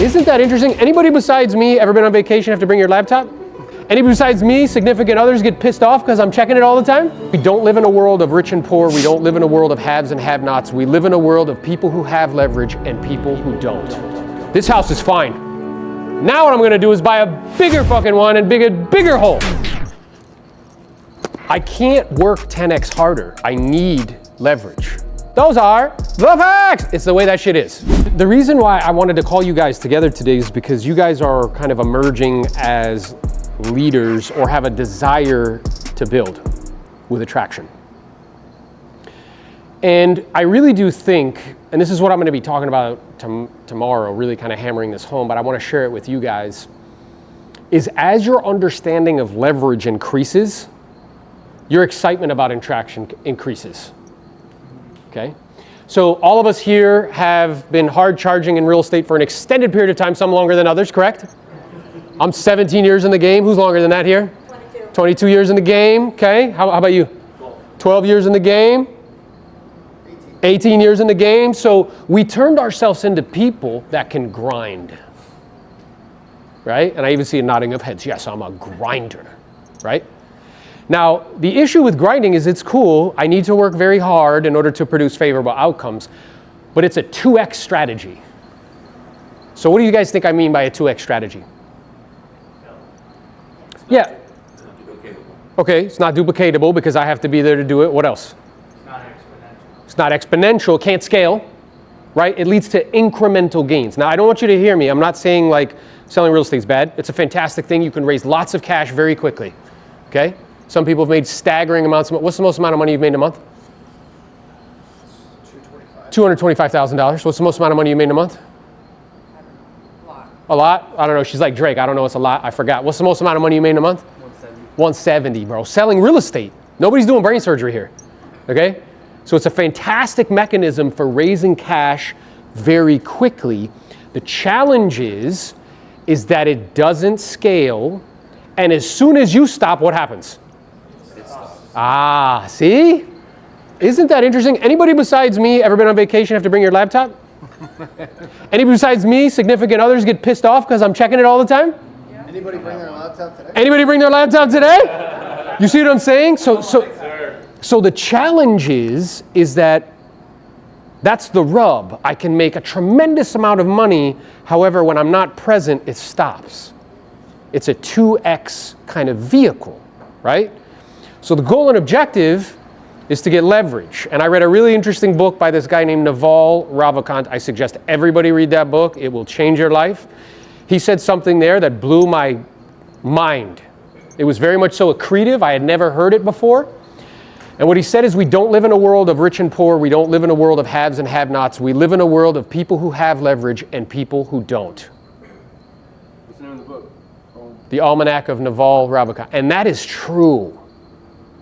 Isn't that interesting? Anybody besides me ever been on vacation have to bring your laptop? Anybody besides me, significant others, get pissed off because I'm checking it all the time? We don't live in a world of rich and poor. We don't live in a world of haves and have-nots. We live in a world of people who have leverage and people who don't. This house is fine. Now what I'm going to do is buy a bigger fucking one and bigger hole. I can't work 10x harder. I need leverage. Those are the facts. It's the way that shit is. The reason why I wanted to call you guys together today is because you guys are kind of emerging as leaders or have a desire to build with attraction. And I really do think, and this is what I'm going to be talking about tomorrow, really kind of hammering this home, but I want to share it with you guys, is as your understanding of leverage increases, your excitement about attraction increases. Okay? So all of us here have been hard charging in real estate for an extended period of time, some longer than others, correct? I'm 17 years in the game. Who's longer than that here? 22. 22 years in the game. Okay. How about you? 12 years in the game. 18 years in the game. So we turned ourselves into people that can grind. Right? And I even see a nodding of heads. Yes, I'm a grinder. Right? Now, the issue with grinding is it's cool. I need to work very hard in order to produce favorable outcomes. But it's a 2x strategy. So what do you guys think I mean by a 2x strategy? Yeah. It's not duplicatable. Okay, it's not duplicatable because I have to be there to do it. What else? It's not exponential. It's not exponential, can't scale, right? It leads to incremental gains. Now, I don't want you to hear me. I'm not saying like selling real estate is bad. It's a fantastic thing. You can raise lots of cash very quickly, okay? Some people have made staggering amounts of money. What's the most amount of money you've made in a month? $225,000. What's the most amount of money you made in a month? A lot? I don't know. She's like Drake. I don't know. It's a lot. I forgot. What's the most amount of money you made in a month? 170, bro. Selling real estate. Nobody's doing brain surgery here. Okay? So it's a fantastic mechanism for raising cash very quickly. The challenge is that it doesn't scale. And as soon as you stop, what happens? Ah, see? Isn't that interesting? Anybody besides me ever been on vacation have to bring your laptop? Anybody besides me, significant others, get pissed off because I'm checking it all the time? Yeah. Anybody bring their laptop today? Anybody bring their laptop today? You see what I'm saying? So the challenge is that that's the rub. I can make a tremendous amount of money. However, when I'm not present, it stops. It's a 2x kind of vehicle, right? So the goal and objective is to get leverage. And I read a really interesting book by this guy named Naval Ravikant. I suggest everybody read that book. It will change your life. He said something there that blew my mind. It was very much so accretive. I had never heard it before. And what he said is we don't live in a world of rich and poor. We don't live in a world of haves and have-nots. We live in a world of people who have leverage and people who don't. What's the name of the book? The Almanac of Naval Ravikant. And that is true.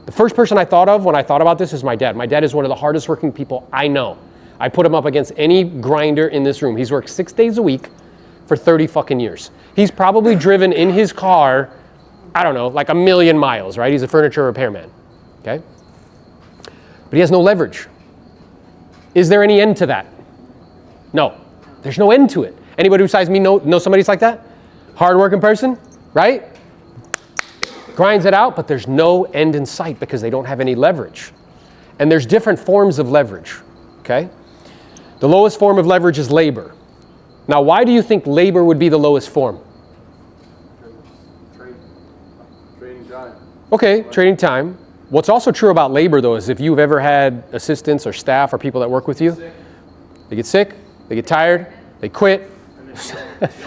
The first person I thought of when I thought about this is my dad. My dad is one of the hardest working people I know. I put him up against any grinder in this room. He's worked 6 days a week for 30 fucking years. He's probably driven in his car, I don't know, like 1,000,000 miles, right? He's a furniture repairman, okay? But he has no leverage. Is there any end to that? No, there's no end to it. Anybody besides me know somebody's like that? Hard-working person, right? Grinds it out, but there's no end in sight because they don't have any leverage. And there's different forms of leverage, okay? The lowest form of leverage is labor. Now, why do you think labor would be the lowest form? Trading time. Okay, trading time. What's also true about labor, though, is if you've ever had assistants or staff or people that work with you, they get sick, they get tired, they quit.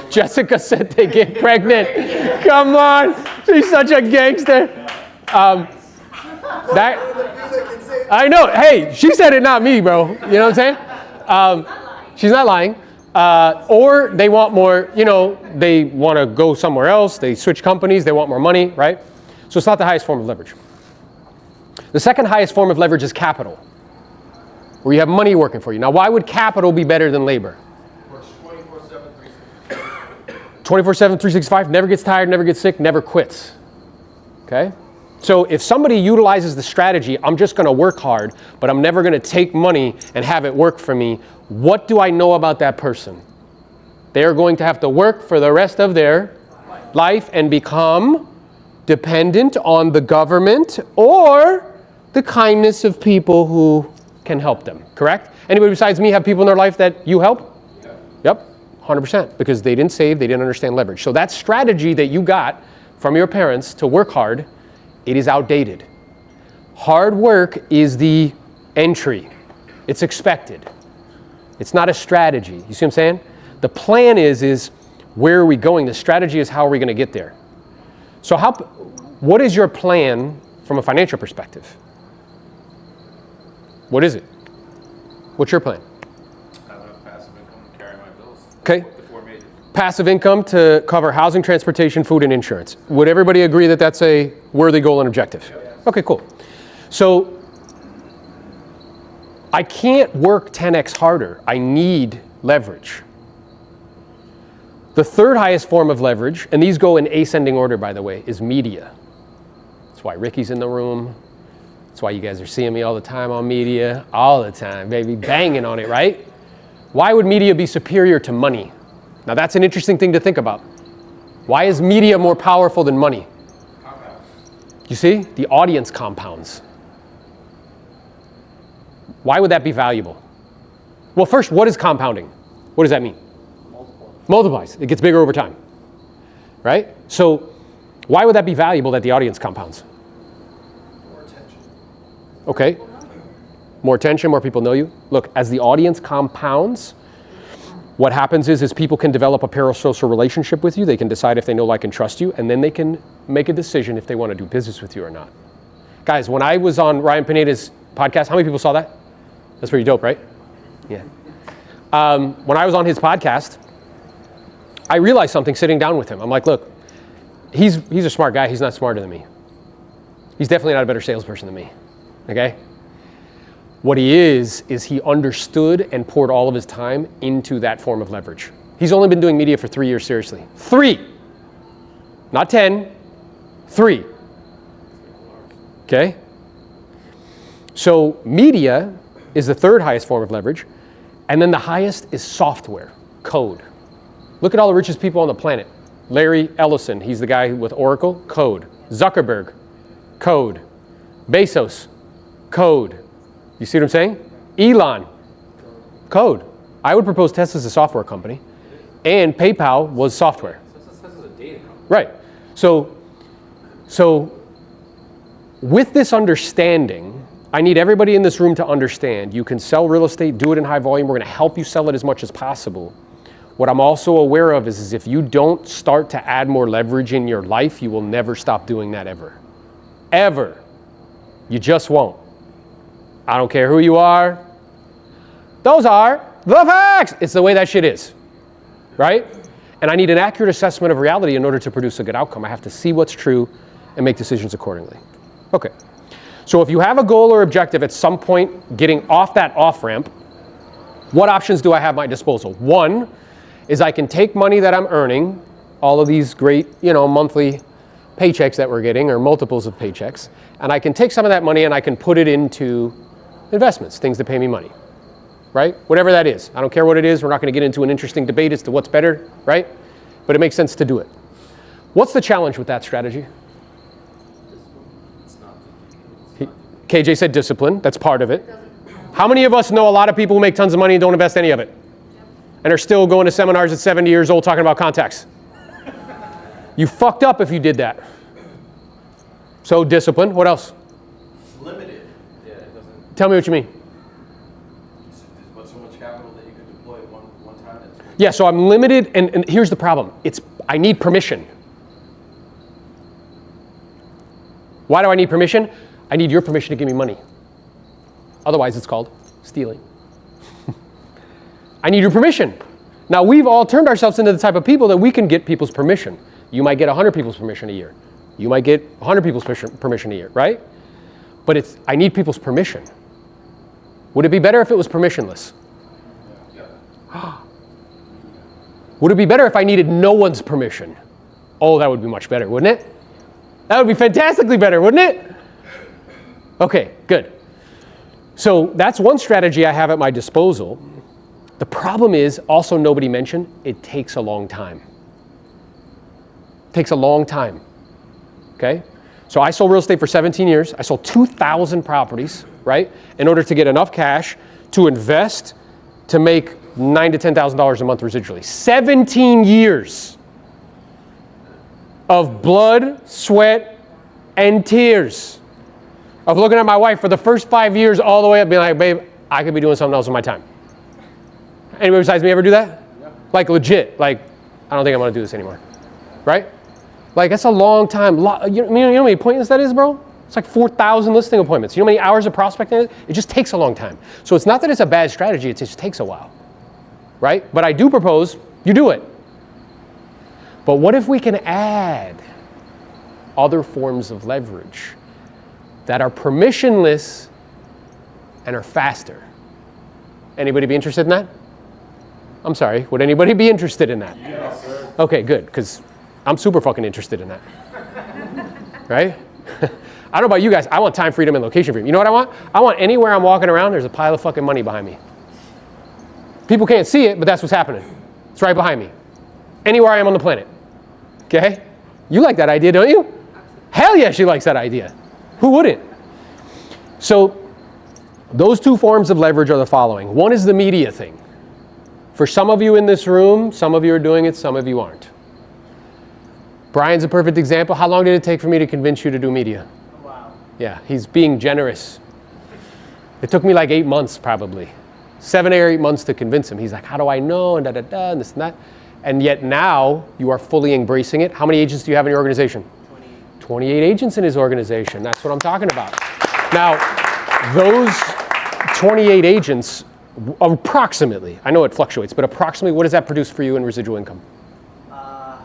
Jessica said they get pregnant. Come on, she's such a gangster. I know. Hey, she said it, not me, bro. You know what I'm saying? She's not lying. Or they want more. You know, they want to go somewhere else. They switch companies. They want more money, right? So it's not the highest form of leverage. The second highest form of leverage is capital, where you have money working for you. Now, why would capital be better than labor? 24/7, 365, never gets tired, never gets sick, never quits. Okay? So if somebody utilizes the strategy, I'm just going to work hard, but I'm never going to take money and have it work for me, what do I know about that person? They are going to have to work for the rest of their life and become dependent on the government or the kindness of people who can help them, correct? Anybody besides me have people in their life that you help? Yep, 100%, because they didn't save, they didn't understand leverage. So that strategy that you got from your parents to work hard, it is outdated. Hard work is the entry. It's expected. It's not a strategy. You see what I'm saying? The plan is where are we going? The strategy is how are we going to get there? So what is your plan from a financial perspective? What is it? What's your plan? Have enough passive income to carry my bills. Okay. The four majors. Passive income to cover housing, transportation, food, and insurance. Would everybody agree that that's a worthy goal and objective? Okay, cool. So I can't work 10x harder. I need leverage. The third highest form of leverage, and these go in ascending order, by the way, is media. That's why Ricky's in the room. That's why you guys are seeing me all the time on media. All the time, baby, banging on it, right? Why would media be superior to money? Now that's an interesting thing to think about. Why is media more powerful than money? You see, the audience compounds. Why would that be valuable? Well, first, what is compounding? What does that mean? Multiplies. It gets bigger over time, right? So why would that be valuable that the audience compounds? More attention. Okay. More attention, more people know you. Look, as the audience compounds, what happens is people can develop a parasocial relationship with you. They can decide if they know, like, and trust you, and then they can make a decision if they want to do business with you or not. Guys, when I was on Ryan Pineda's podcast, how many people saw that? That's pretty dope, right? Yeah. When I was on his podcast, I realized something sitting down with him. I'm like, look, he's a smart guy. He's not smarter than me. He's definitely not a better salesperson than me, okay? What he is he understood and poured all of his time into that form of leverage. He's only been doing media for 3 years, seriously. 3. Not 10, 3. Okay? So media is the third highest form of leverage, and then the highest is software, code. Look at all the richest people on the planet. Larry Ellison, he's the guy with Oracle, code. Zuckerberg, code. Bezos, code. You see what I'm saying? Elon, code. I would propose Tesla's a software company, and PayPal was software. Tesla's a data company. Right. So with this understanding, I need everybody in this room to understand you can sell real estate, do it in high volume. We're going to help you sell it as much as possible. What I'm also aware of is if you don't start to add more leverage in your life, you will never stop doing that ever. Ever. You just won't. I don't care who you are. Those are the facts. It's the way that shit is, right? And I need an accurate assessment of reality in order to produce a good outcome. I have to see what's true and make decisions accordingly. Okay. So if you have a goal or objective at some point getting off that off-ramp, what options do I have at my disposal? One is I can take money that I'm earning, all of these great, monthly paychecks that we're getting, or multiples of paychecks, and I can take some of that money and I can put it into investments, things that pay me money, right? Whatever that is. I don't care what it is. We're not going to get into an interesting debate as to what's better, right? But it makes sense to do it. What's the challenge with that strategy? KJ said discipline. That's part of it. How many of us know a lot of people who make tons of money and don't invest any of it? And are still going to seminars at 70 years old talking about contacts? You fucked up if you did that. So discipline. What else? It's limited. Yeah, it doesn't. Tell me what you mean. There's so much capital that you can deploy at one time. Yeah, so I'm limited, and here's the problem. I need permission. Why do I need permission? I need your permission to give me money. Otherwise, it's called stealing. I need your permission. Now, we've all turned ourselves into the type of people that we can get people's permission. You might get 100 people's permission a year. You might get 100 people's permission a year, right? But I need people's permission. Would it be better if it was permissionless? Yeah. Would it be better if I needed no one's permission? Oh, that would be much better, wouldn't it? That would be fantastically better, wouldn't it? Okay, good. So that's one strategy I have at my disposal. The problem is, also nobody mentioned, it takes a long time. It takes a long time, okay? So I sold real estate for 17 years. I sold 2,000 properties, right? In order to get enough cash to invest to make $9,000 to $10,000 a month residually. 17 years of blood, sweat, and tears. Of looking at my wife for the first 5 years all the way up being like, babe, I could be doing something else with my time. Anybody besides me ever do that? Yeah. Like legit, like, I don't think I'm gonna do this anymore, right? Like that's a long time. You know how many appointments that is, bro? It's like 4,000 listing appointments. You know how many hours of prospecting it is? It just takes a long time. So it's not that it's a bad strategy, it just takes a while, right? But I do propose you do it. But what if we can add other forms of leverage that are permissionless and are faster? Anybody be interested in that? I'm sorry, would anybody be interested in that? Yes, sir. Okay, good, because I'm super fucking interested in that. Right? I don't know about you guys, I want time freedom and location freedom. You know what I want? I want anywhere I'm walking around, there's a pile of fucking money behind me. People can't see it, but that's what's happening. It's right behind me. Anywhere I am on the planet. Okay? You like that idea, don't you? Hell yeah, she likes that idea. Who wouldn't? So, those two forms of leverage are the following. One is the media thing. For some of you in this room, some of you are doing it, some of you aren't. Brian's a perfect example. How long did it take for me to convince you to do media? Wow. Yeah, he's being generous. It took me like 8 months probably. 7 or 8 months to convince him. He's like, how do I know? And da-da-da, and this and that. And yet now, you are fully embracing it. How many agents do you have in your organization? 28 agents in his organization. That's what I'm talking about. Now, those 28 agents, approximately, I know it fluctuates, but approximately, what does that produce for you in residual income? I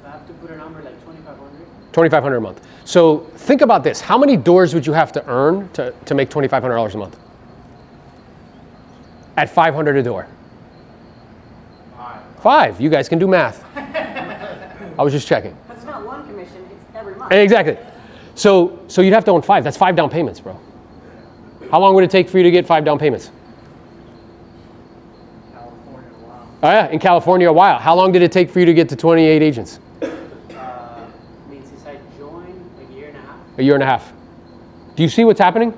have to put a number like 2,500. 2,500 a month. So think about this. How many doors would you have to earn to make $2,500 a month? At 500 a door. 5. You guys can do math. I was just checking. That's not one commission, it's every month. Exactly. So you'd have to own 5. That's 5 down payments, bro. How long would it take for you to get 5 down payments? California, wow. Oh yeah, in California a while. How long did it take for you to get to 28 agents? I mean, since I joined, a year and a half. A year and a half. Do you see what's happening?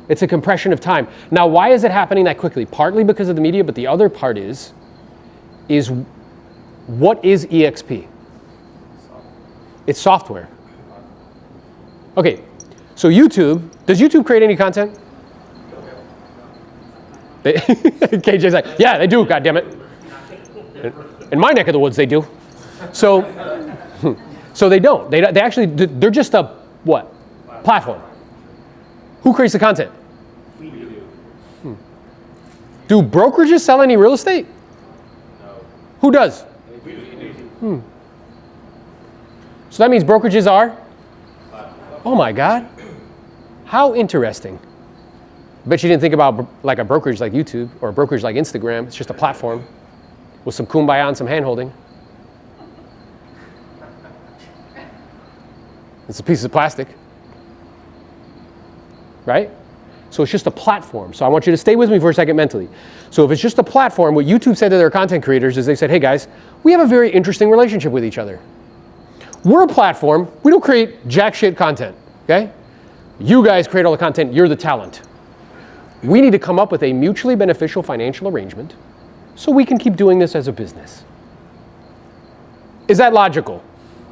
It's a compression of time. Now, why is it happening that quickly? Partly because of the media, but the other part is what is EXP? It's software. Okay, so YouTube, does YouTube create any content? KJ's like, yeah, they do, goddammit. In my neck of the woods, they do. So they don't. They actually, they're just a, what? Platform. Who creates the content? We do. Do brokerages sell any real estate? No. Who does? We do. So that means brokerages are? Oh my God. How interesting. Bet you didn't think about like a brokerage like YouTube or a brokerage like Instagram. It's just a platform with some kumbaya and some hand-holding. It's a piece of plastic. Right? So it's just a platform. So I want you to stay with me for a second mentally. So if it's just a platform, what YouTube said to their content creators is they said, hey guys, we have a very interesting relationship with each other. We're a platform. We don't create jack shit content, okay? You guys create all the content. You're the talent. We need to come up with a mutually beneficial financial arrangement so we can keep doing this as a business. Is that logical?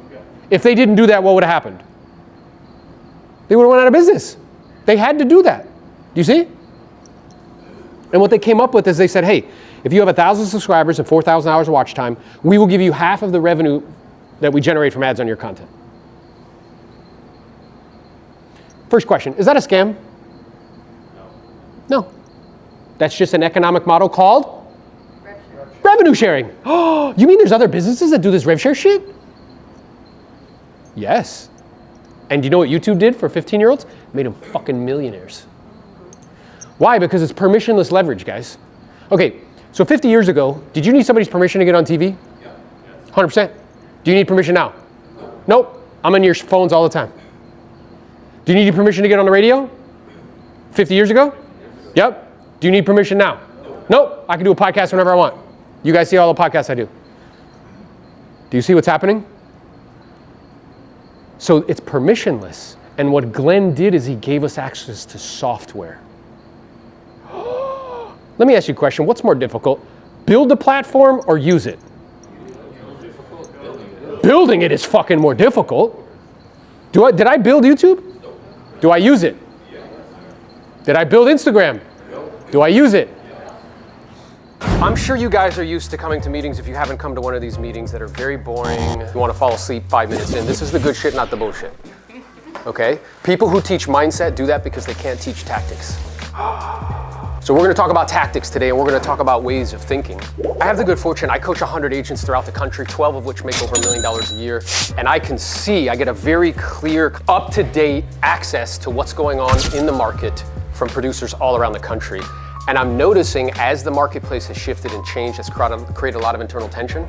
Okay. If they didn't do that, what would have happened? They would have went out of business. They had to do that. Do you see? And what they came up with is they said, hey, if you have 1,000 subscribers and 4,000 hours of watch time, we will give you half of the revenue that we generate from ads on your content. First question, is that a scam? No. That's just an economic model called? Revenue sharing. Oh, you mean there's other businesses that do this rev share shit? Yes. And do you know what YouTube did for 15-year-olds? Made them fucking millionaires. Why? Because it's permissionless leverage, guys. Okay, so 50 years ago, did you need somebody's permission to get on TV? Yeah. Yes. 100%. Do you need permission now? Nope. I'm on your phones all the time. Do you need permission to get on the radio? 50 years ago? Yep. Do you need permission now? Nope, I can do a podcast whenever I want. You guys see all the podcasts I do. Do you see what's happening? So it's permissionless. And what Glenn did is he gave us access to software. Let me ask you a question. What's more difficult? Build the platform or use it? Building it is fucking more difficult. Did I build YouTube? Do I use it? Did I build Instagram? Do I use it? I'm sure you guys are used to coming to meetings if you haven't come to one of these meetings that are very boring. You want to fall asleep 5 minutes in. This is the good shit, not the bullshit. Okay? People who teach mindset do that because they can't teach tactics. So we're going to talk about tactics today, and we're going to talk about ways of thinking. I have the good fortune, I coach 100 agents throughout the country, 12 of which make over $1 million a year. And I can see, I get a very clear, up-to-date access to what's going on in the market from producers all around the country. And I'm noticing as the marketplace has shifted and changed, it's created a lot of internal tension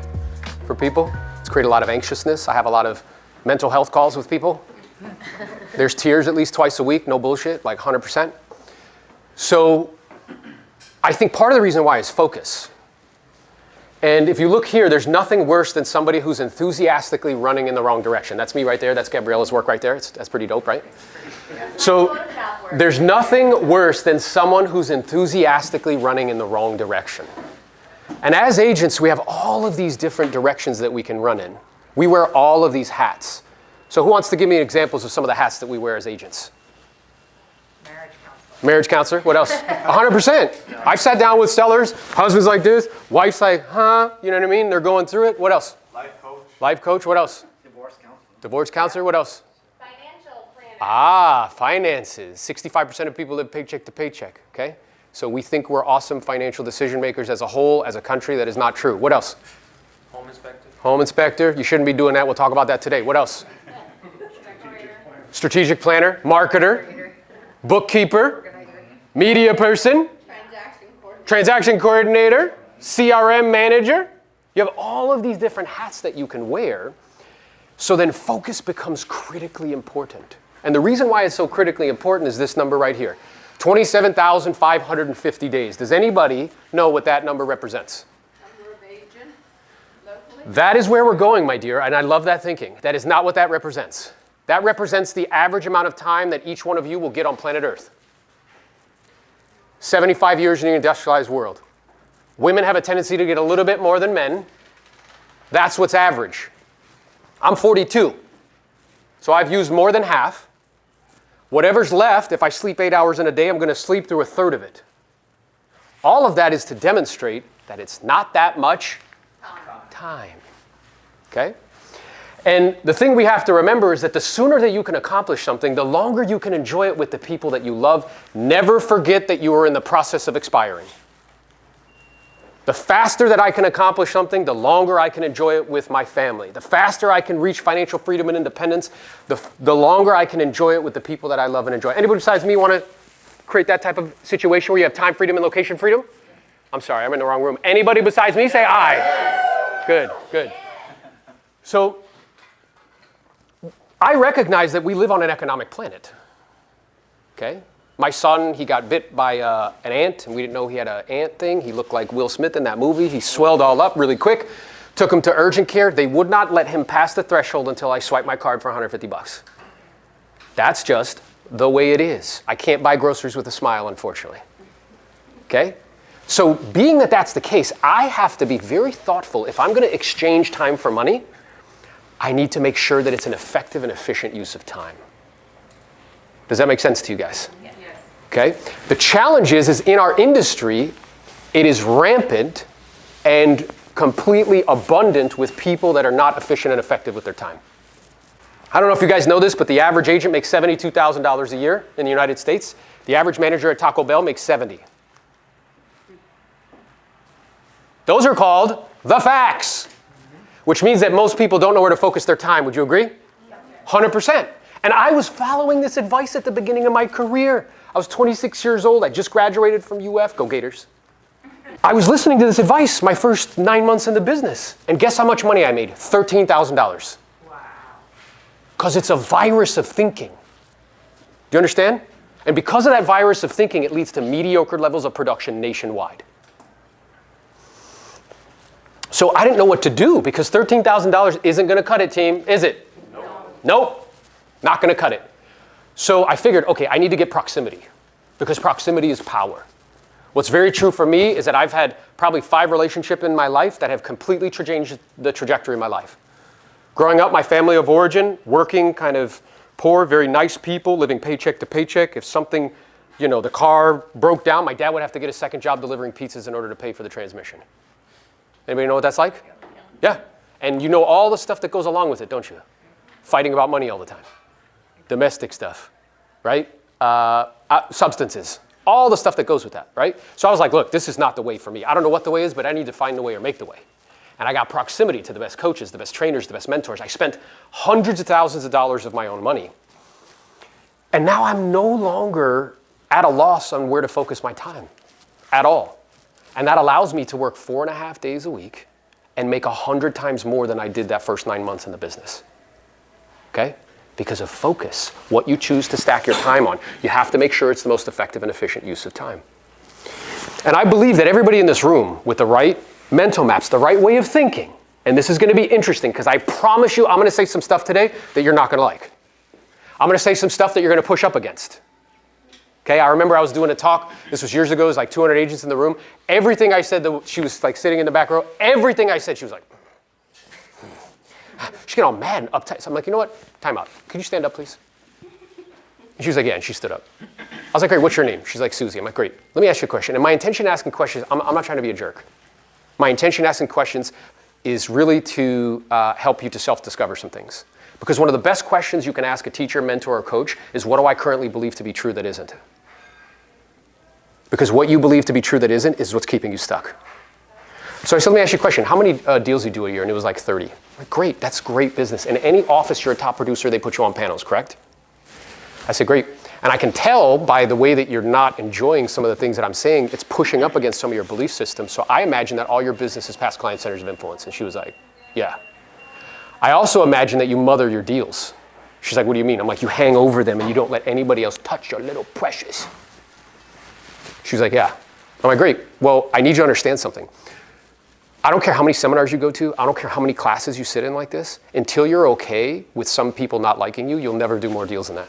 for people. It's created a lot of anxiousness. I have a lot of mental health calls with people. There's tears at least twice a week, no bullshit, like 100%. So I think part of the reason why is focus. And if you look here, there's nothing worse than somebody who's enthusiastically running in the wrong direction. That's me right there. That's Gabriella's work right there. That's pretty dope, right? So there's nothing worse than someone who's enthusiastically running in the wrong direction. And as agents, we have all of these different directions that we can run in. We wear all of these hats. So who wants to give me examples of some of the hats that we wear as agents? Marriage counselor. What else? 100%. I've sat down with sellers, husbands like this, wife's like, huh? You know what I mean? They're going through it. What else? Life coach. Life coach. What else? Divorce counselor. Divorce counselor. What else? Financial planner. Ah, finances. 65% of people live paycheck to paycheck, okay? So we think we're awesome financial decision makers as a whole, as a country. That is not true. What else? Home inspector. Home inspector. You shouldn't be doing that. We'll talk about that today. What else? Strategic planner. Marketer. Bookkeeper. Media person. Transaction coordinator. CRM manager. You have all of these different hats that you can wear. So then focus becomes critically important. And the reason why it's so critically important is this number right here. 27,550 days. Does anybody know what that number represents? Number of agents locally. That is where we're going, my dear, and I love that thinking. That is not what that represents. That represents the average amount of time that each one of you will get on planet Earth. 75 years in the industrialized world. Women have a tendency to get a little bit more than men. That's what's average. I'm 42, so I've used more than half. Whatever's left, if I sleep 8 hours in a day, I'm going to sleep through a third of it. All of that is to demonstrate that it's not that much time. Okay? And the thing we have to remember is that the sooner that you can accomplish something, the longer you can enjoy it with the people that you love. Never forget that you are in the process of expiring. The faster that I can accomplish something, the longer I can enjoy it with my family. The faster I can reach financial freedom and independence, the longer I can enjoy it with the people that I love and enjoy. Anybody besides me want to create that type of situation where you have time freedom and location freedom? I'm sorry, I'm in the wrong room. Anybody besides me say aye. Good, good. So I recognize that we live on an economic planet. Okay? My son, he got bit by an ant, and we didn't know he had an ant thing. He looked like Will Smith in that movie. He swelled all up really quick. Took him to urgent care. They would not let him pass the threshold until I swiped my card for $150. That's just the way it is. I can't buy groceries with a smile, unfortunately. Okay? So being that that's the case, I have to be very thoughtful. If I'm going to exchange time for money, I need to make sure that it's an effective and efficient use of time. Does that make sense to you guys? Yes. Okay? The challenge is in our industry, it is rampant and completely abundant with people that are not efficient and effective with their time. I don't know if you guys know this, but the average agent makes $72,000 a year in the United States. The average manager at Taco Bell makes 70. Those are called the facts, which means that most people don't know where to focus their time. Would you agree? 100%. And I was following this advice at the beginning of my career. I was 26 years old. I just graduated from UF. Go Gators. I was listening to this advice my first 9 months in the business. And guess how much money I made? $13,000. Wow. Because it's a virus of thinking. Do you understand? And because of that virus of thinking, it leads to mediocre levels of production nationwide. So I didn't know what to do because $13,000 isn't going to cut it, team, is it? Nope. Not going to cut it. So I figured, okay, I need to get proximity because proximity is power. What's very true for me is that I've had probably 5 relationships in my life that have completely changed the trajectory of my life. Growing up, my family of origin, working kind of poor, very nice people, living paycheck to paycheck. If something, the car broke down, my dad would have to get a second job delivering pizzas in order to pay for the transmission. Anybody know what that's like? Yeah. And you know all the stuff that goes along with it, don't you? Fighting about money all the time. Domestic stuff, right? Substances. All the stuff that goes with that, right? So I was like, look, this is not the way for me. I don't know what the way is, but I need to find the way or make the way. And I got proximity to the best coaches, the best trainers, the best mentors. I spent hundreds of thousands of dollars of my own money. And now I'm no longer at a loss on where to focus my time at all. And that allows me to work 4.5 days a week and make 100 times more than I did that first 9 months in the business. Okay? Because of focus, what you choose to stack your time on. You have to make sure it's the most effective and efficient use of time. And I believe that everybody in this room with the right mental maps, the right way of thinking, and this is going to be interesting because I promise you I'm going to say some stuff today that you're not going to like. I'm going to say some stuff that you're going to push up against. Okay, I remember I was doing a talk, this was years ago, it was like 200 agents in the room. Everything I said, she was like sitting in the back row, everything I said, she was like, she got all mad and uptight. So I'm like, you know what? Time out. Could you stand up, please? And she was like, yeah, and she stood up. I was like, great, what's your name? She's like, Susie. I'm like, great. Let me ask you a question. And my intention in asking questions, I'm not trying to be a jerk. My intention in asking questions is really to help you to self-discover some things. Because one of the best questions you can ask a teacher, mentor, or coach is, what do I currently believe to be true that isn't? Because what you believe to be true that isn't is what's keeping you stuck. So I said, let me ask you a question. How many deals do you do a year? And it was like 30. I'm like, great, that's great business. In any office, you're a top producer, they put you on panels, correct? I said, great. And I can tell by the way that you're not enjoying some of the things that I'm saying, it's pushing up against some of your belief systems. So I imagine that all your business is past client centers of influence. And she was like, yeah. I also imagine that you mother your deals. She's like, what do you mean? I'm like, you hang over them and you don't let anybody else touch your little precious. She was like, yeah. I'm like, great. Well, I need you to understand something. I don't care how many seminars you go to. I don't care how many classes you sit in like this. Until you're okay with some people not liking you, you'll never do more deals than that.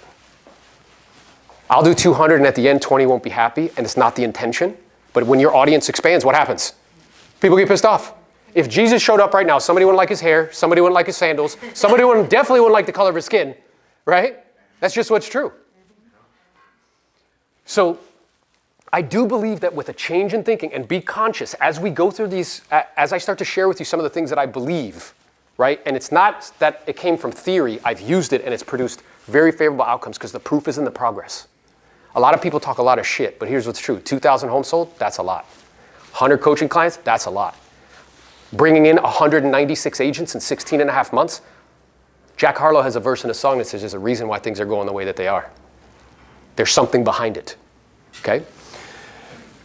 I'll do 200 and at the end, 20 won't be happy, and it's not the intention. But when your audience expands, what happens? People get pissed off. If Jesus showed up right now, somebody wouldn't like his hair, somebody wouldn't like his sandals, somebody definitely wouldn't like the color of his skin, right? That's just what's true. So I do believe that with a change in thinking, and be conscious as we go through these, as I start to share with you some of the things that I believe, right? And it's not that it came from theory, I've used it and it's produced very favorable outcomes because the proof is in the progress. A lot of people talk a lot of shit, but here's what's true. 2,000 homes sold, that's a lot. 100 coaching clients, that's a lot. Bringing in 196 agents in 16 and a half months. Jack Harlow has a verse in a song that says there's a reason why things are going the way that they are. There's something behind it, okay?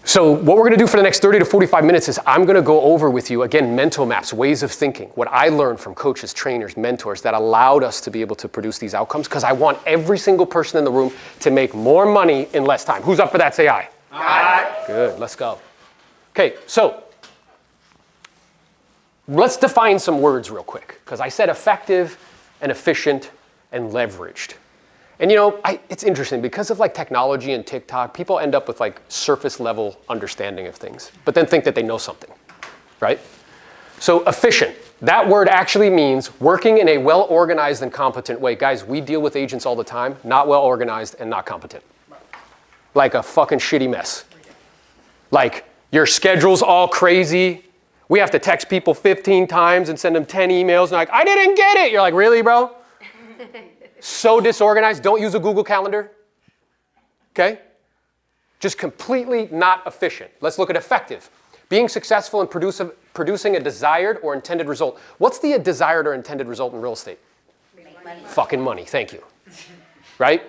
So what we're going to do for the next 30 to 45 minutes is I'm going to go over with you, again, mental maps, ways of thinking, what I learned from coaches, trainers, mentors that allowed us to be able to produce these outcomes, because I want every single person in the room to make more money in less time. Who's up for that? Say aye. Aye. Good. Let's go. Okay, so let's define some words real quick, because I said effective and efficient and leveraged. And it's interesting because of like technology and TikTok, people end up with like surface level understanding of things, but then think that they know something, right? So efficient, that word actually means working in a well-organized and competent way. Guys, we deal with agents all the time, not well-organized and not competent. Like a fucking shitty mess. Like your schedule's all crazy. We have to text people 15 times and send them 10 emails and like, I didn't get it. You're like, really, bro? So disorganized, don't use a Google Calendar, okay? Just completely not efficient. Let's look at effective. Being successful in producing a desired or intended result. What's the desired or intended result in real estate? Money. Fucking money, thank you. Right?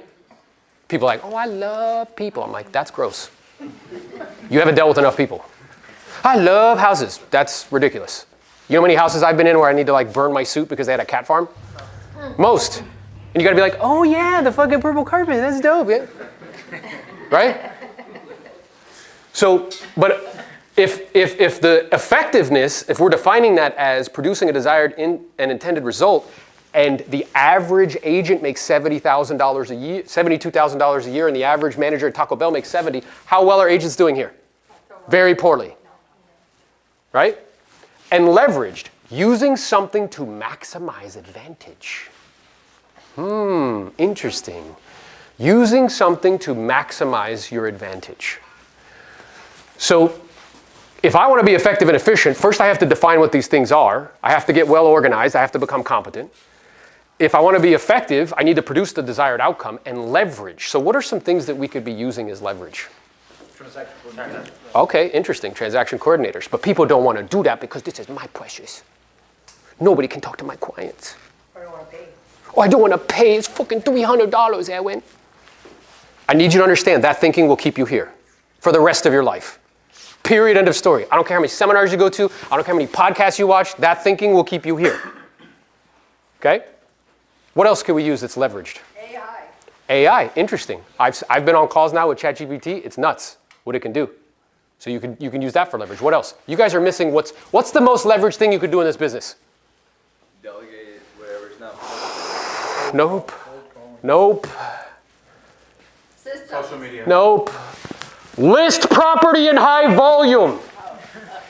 People are like, oh, I love people. I'm like, that's gross. You haven't dealt with enough people. I love houses. That's ridiculous. You know how many houses I've been in where I need to like burn my suit because they had a cat farm? Most. And you gotta be like, oh yeah, the fucking purple carpet, that's dope, yeah. Right? So, but If the effectiveness, if we're defining that as producing a desired and intended result, and the average agent makes $70,000 a year, $72,000 a year, and the average manager at Taco Bell makes 70, how well are agents doing here? Very poorly, right? And leveraged, using something to maximize advantage. Interesting. Using something to maximize your advantage. So if I want to be effective and efficient, first I have to define what these things are. I have to get well organized. I have to become competent. If I want to be effective, I need to produce the desired outcome and leverage. So what are some things that we could be using as leverage? Transaction coordinator. Okay, interesting, transaction coordinators. But people don't want to do that because this is my precious. Nobody can talk to my clients. I don't want to pay. Oh, I don't want to pay. It's fucking $300, Edwin. I need you to understand that thinking will keep you here for the rest of your life. Period, end of story. I don't care how many seminars you go to. I don't care how many podcasts you watch. That thinking will keep you here. Okay? What else can we use that's leveraged? AI. AI, interesting. I've been on calls now with ChatGPT. It's nuts what it can do. So you can use that for leverage. What else? You guys are missing what's the most leveraged thing you could do in this business? Delegate whatever's not. Nope. Nope. Systems. Social media. Nope. List property in high volume.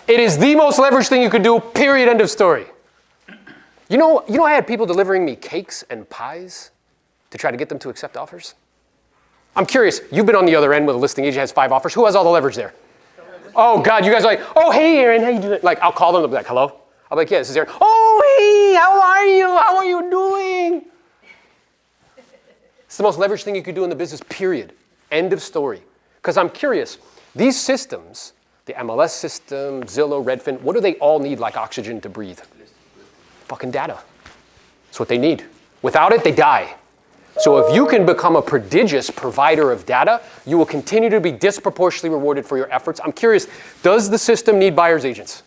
It is the most leveraged thing you could do, period, end of story. You know I had people delivering me cakes and pies to try to get them to accept offers? I'm curious, you've been on the other end with a listing agent has 5 offers. Who has all the leverage there? Oh God, you guys are like, oh hey Aaron, how you doing? Like I'll call them, they'll be like, hello? I'll be like, yeah, this is Aaron. Oh hey, how are you? How are you doing? It's the most leveraged thing you could do in the business, period. End of story. Because I'm curious, these systems, the MLS system, Zillow, Redfin, what do they all need like oxygen to breathe? Fucking data. That's what they need. Without it, they die. So if you can become a prodigious provider of data, you will continue to be disproportionately rewarded for your efforts. I'm curious, does the system need buyer's agents?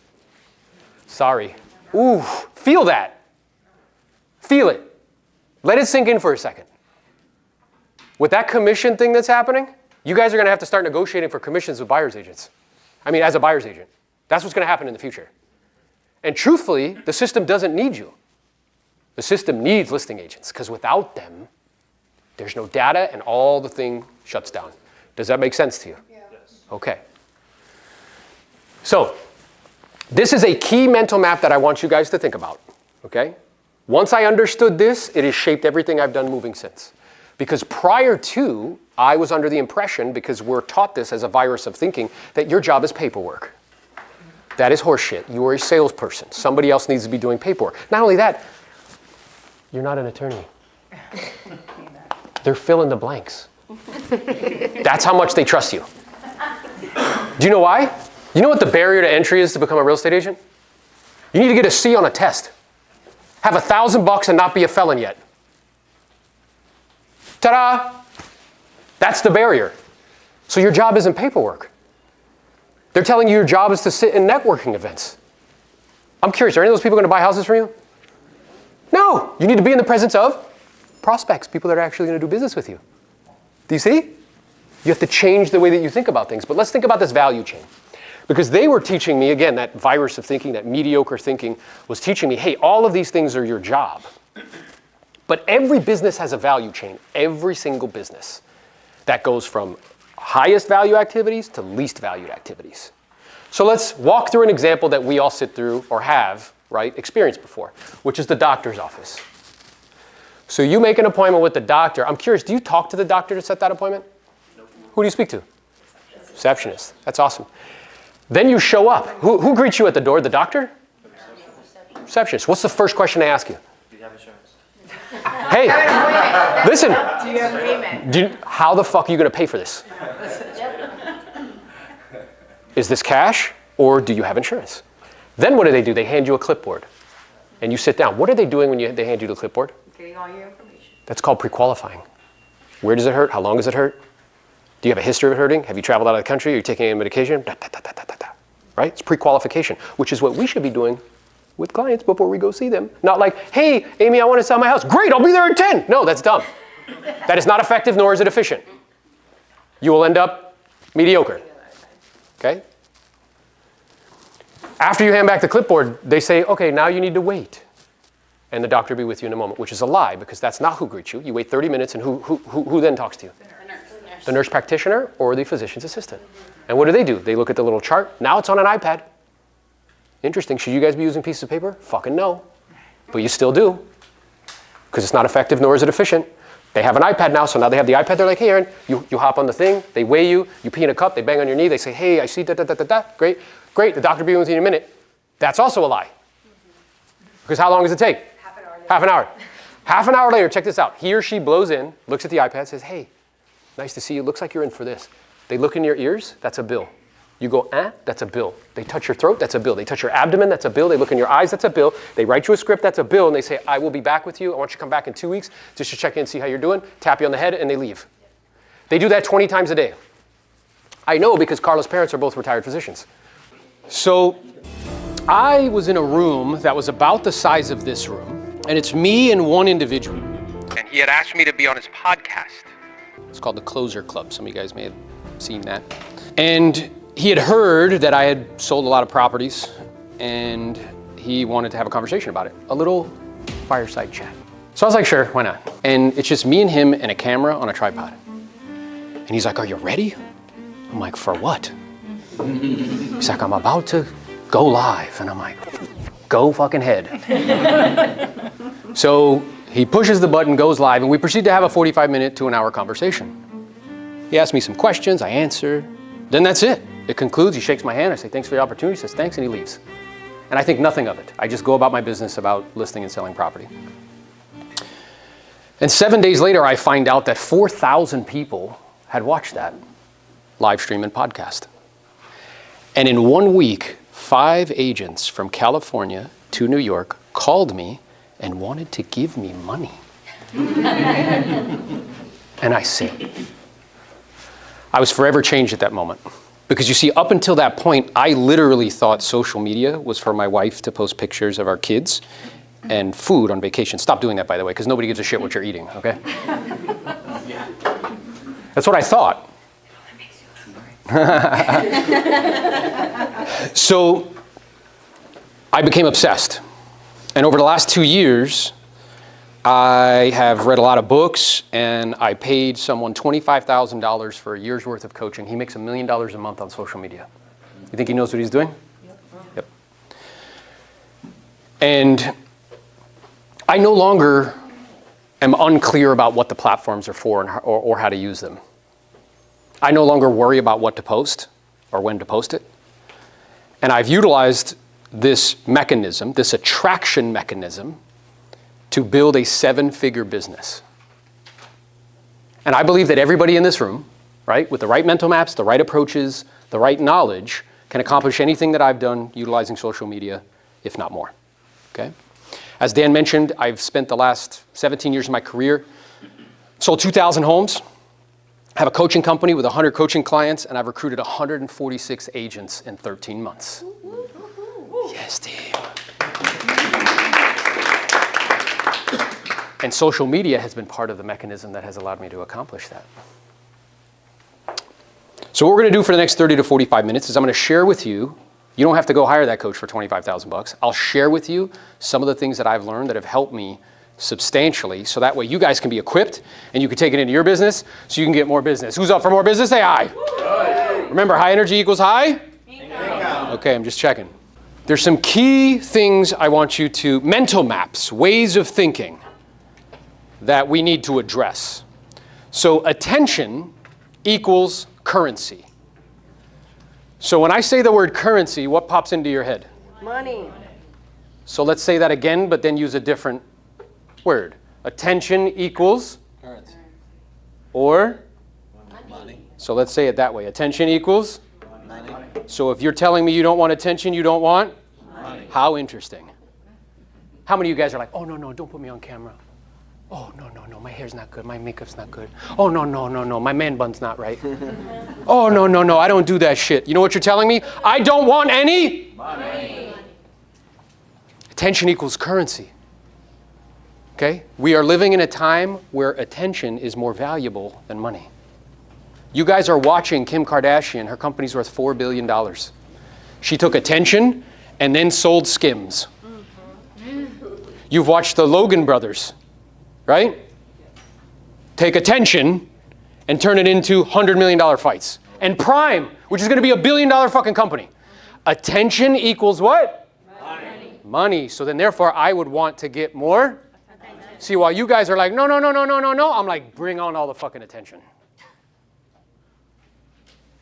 Sorry. Ooh, feel that. Feel it. Let it sink in for a second. With that commission thing that's happening, you guys are going to have to start negotiating for commissions with buyer's agents. I mean, as a buyer's agent. That's what's going to happen in the future. And truthfully, the system doesn't need you. The system needs listing agents because without them, there's no data and all the thing shuts down. Does that make sense to you? Yeah. Yes. Okay. So this is a key mental map that I want you guys to think about. Okay? Once I understood this, it has shaped everything I've done moving since. Because prior to, I was under the impression, because we're taught this as a virus of thinking, that your job is paperwork. That is horseshit. You are a salesperson. Somebody else needs to be doing paperwork. Not only that, you're not an attorney. They're fill in the blanks. That's how much they trust you. Do you know why? You know what the barrier to entry is to become a real estate agent? You need to get a C on a test. Have $1,000 and not be a felon yet. Ta-da! That's the barrier. So your job isn't paperwork. They're telling you your job is to sit in networking events. I'm curious, are any of those people going to buy houses from you? No, you need to be in the presence of prospects, people that are actually going to do business with you. Do you see? You have to change the way that you think about things. But let's think about this value chain. Because they were teaching me, again, that virus of thinking, that mediocre thinking was teaching me, hey, all of these things are your job. But every business has a value chain, every single business. That goes from highest value activities to least valued activities. So let's walk through an example that we all sit through or have, right, experienced before, which is the doctor's office. So you make an appointment with the doctor. I'm curious, do you talk to the doctor to set that appointment? Nope. Who do you speak to? Receptionist. That's awesome. Then you show up. Who greets you at the door? The doctor? Receptionist. What's the first question they ask you? Do you have insurance? Hey, listen. Do you have payment? How the fuck are you going to pay for this? Is this cash or do you have insurance? Then what do? They hand you a clipboard and you sit down. What are they doing when they hand you the clipboard? Getting all your information. That's called pre-qualifying. Where does it hurt? How long does it hurt? Do you have a history of it hurting? Have you traveled out of the country? Are you taking any medication? Right? It's pre-qualification, which is what we should be doing with clients before we go see them. Not like, hey, Amy, I want to sell my house. Great, I'll be there at 10. No, that's dumb. That is not effective, nor is it efficient. You will end up mediocre. Okay? After you hand back the clipboard, they say, okay, now you need to wait. And the doctor will be with you in a moment, which is a lie because that's not who greets you. You wait 30 minutes and who then talks to you? The nurse practitioner or the physician's assistant. And what do? They look at the little chart. Now it's on an iPad. Interesting. Should you guys be using pieces of paper? Fucking no. But you still do because it's not effective nor is it efficient. They have an iPad now, so now they have the iPad. They're like, hey, Aaron, you hop on the thing. They weigh you. You pee in a cup. They bang on your knee. They say, hey, I see da-da-da-da-da. Great. Great. The doctor will be with you in a minute. That's also a lie. Because how long does it take? Half an hour later. Half an hour. Half an hour later, check this out. He or she blows in, looks at the iPad, says, hey, nice to see you. Looks like you're in for this. They look in your ears. That's a bill. You go, that's a bill. They touch your throat, that's a bill. They touch your abdomen, that's a bill. They look in your eyes, that's a bill. They write you a script, that's a bill. And they say, I will be back with you. I want you to come back in 2 weeks just to check in and see how you're doing. Tap you on the head, and they leave. They do that 20 times a day. I know because Carla's parents are both retired physicians. So I was in a room that was about the size of this room, and it's me and one individual. And he had asked me to be on his podcast. It's called The Closer Club. Some of you guys may have seen that. And he had heard that I had sold a lot of properties, and he wanted to have a conversation about it. A little fireside chat. So I was like, sure, why not? And it's just me and him and a camera on a tripod. And he's like, are you ready? I'm like, for what? He's like, I'm about to go live. And I'm like, go fucking head. So he pushes the button, goes live, and we proceed to have a 45-minute to an hour conversation. He asked me some questions, I answer. Then that's it. It concludes, he shakes my hand, I say, thanks for the opportunity, he says, thanks, and he leaves. And I think nothing of it. I just go about my business about listing and selling property. And 7 days later, I find out that 4,000 people had watched that live stream and podcast. And in 1 week, 5 agents from California to New York called me and wanted to give me money. And I said, I was forever changed at that moment. Because you see, up until that point, I literally thought social media was for my wife to post pictures of our kids and food on vacation. Stop doing that, by the way, because nobody gives a shit what you're eating, okay? That's what I thought. So I became obsessed. And over the last 2 years, I have read a lot of books, and I paid someone $25,000 for a year's worth of coaching. He makes $1 million a month on social media. You think he knows what he's doing? Yep. And I no longer am unclear about what the platforms are for and or how to use them. I no longer worry about what to post or when to post it. And I've utilized this mechanism, this attraction mechanism, to build a 7-figure business. And I believe that everybody in this room, right, with the right mental maps, the right approaches, the right knowledge, can accomplish anything that I've done utilizing social media, if not more, okay? As Dan mentioned, I've spent the last 17 years of my career, sold 2,000 homes, have a coaching company with 100 coaching clients, and I've recruited 146 agents in 13 months. Yes, team. And social media has been part of the mechanism that has allowed me to accomplish that. So what we're going to do for the next 30 to 45 minutes is I'm going to share with you, you don't have to go hire that coach for $25,000. I'll share with you some of the things that I've learned that have helped me substantially, so that way you guys can be equipped and you can take it into your business so you can get more business. Who's up for more business? Say aye. Aye. Remember, high energy equals high? Income. Okay, I'm just checking. There's some key things I want you to, mental maps, ways of thinking that we need to address. So attention equals currency. So when I say the word currency, what pops into your head? Money. So let's say that again, but then use a different word. Attention equals? Currency. Or? Money. So let's say it that way. Attention equals? Money. So if you're telling me you don't want attention, you don't want? Money. How interesting. How many of you guys are like, oh, no, don't put me on camera. Oh, no, my hair's not good, my makeup's not good. Oh, no, my man bun's not right. Oh, no, I don't do that shit. You know what you're telling me? I don't want any money. Attention equals currency. Okay? We are living in a time where attention is more valuable than money. You guys are watching Kim Kardashian. Her company's worth $4 billion. She took attention and then sold Skims. You've watched the Logan brothers, right? Take attention and turn it into $100 million fights. And Prime, which is going to be $1 billion fucking company. Attention equals what? Money. So then therefore I would want to get more. See, while you guys are like, no, I'm like, bring on all the fucking attention.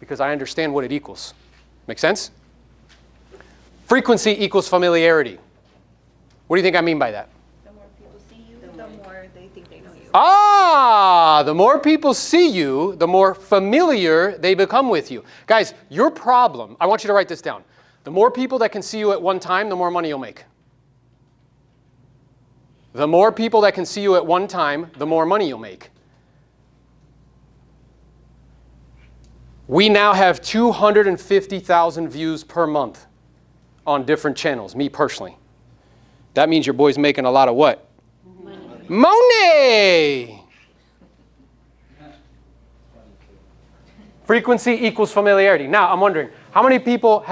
Because I understand what it equals. Make sense? Frequency equals familiarity. What do you think I mean by that? The more people see you, the more they think they know you. The more people see you, the more familiar they become with you. Guys, your problem, I want you to write this down. The more people that can see you at one time, the more money you'll make. The more people that can see you at one time, the more money you'll make. We now have 250,000 views per month on different channels, me personally. That means your boy's making a lot of what? Money! Frequency equals familiarity. Now, I'm wondering, how many people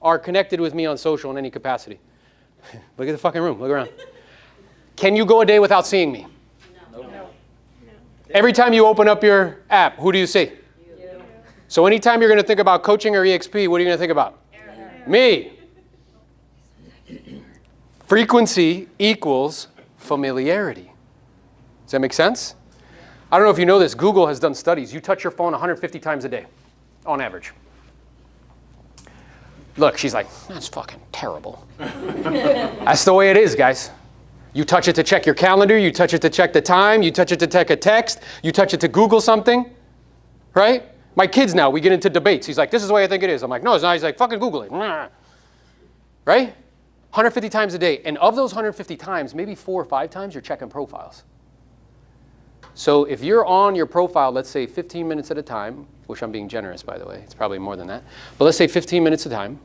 are connected with me on social in any capacity? Look at the fucking room. Look around. Can you go a day without seeing me? No. Every time you open up your app, who do you see? You. So anytime you're going to think about coaching or EXP, what are you going to think about? Me. Frequency equals familiarity. Does that make sense? I don't know if you know this. Google has done studies. You touch your phone 150 times a day, on average. Look, she's like, that's fucking terrible. That's the way it is, guys. You touch it to check your calendar. You touch it to check the time. You touch it to check a text. You touch it to Google something, right? My kids now, we get into debates. He's like, this is the way I think it is. I'm like, no, it's not. He's like, fucking Google it. Right? 150 times a day. And of those 150 times, maybe 4 or 5 times, you're checking profiles. So if you're on your profile, let's say 15 minutes at a time, which I'm being generous, by the way. It's probably more than that. But let's say 15 minutes at a time.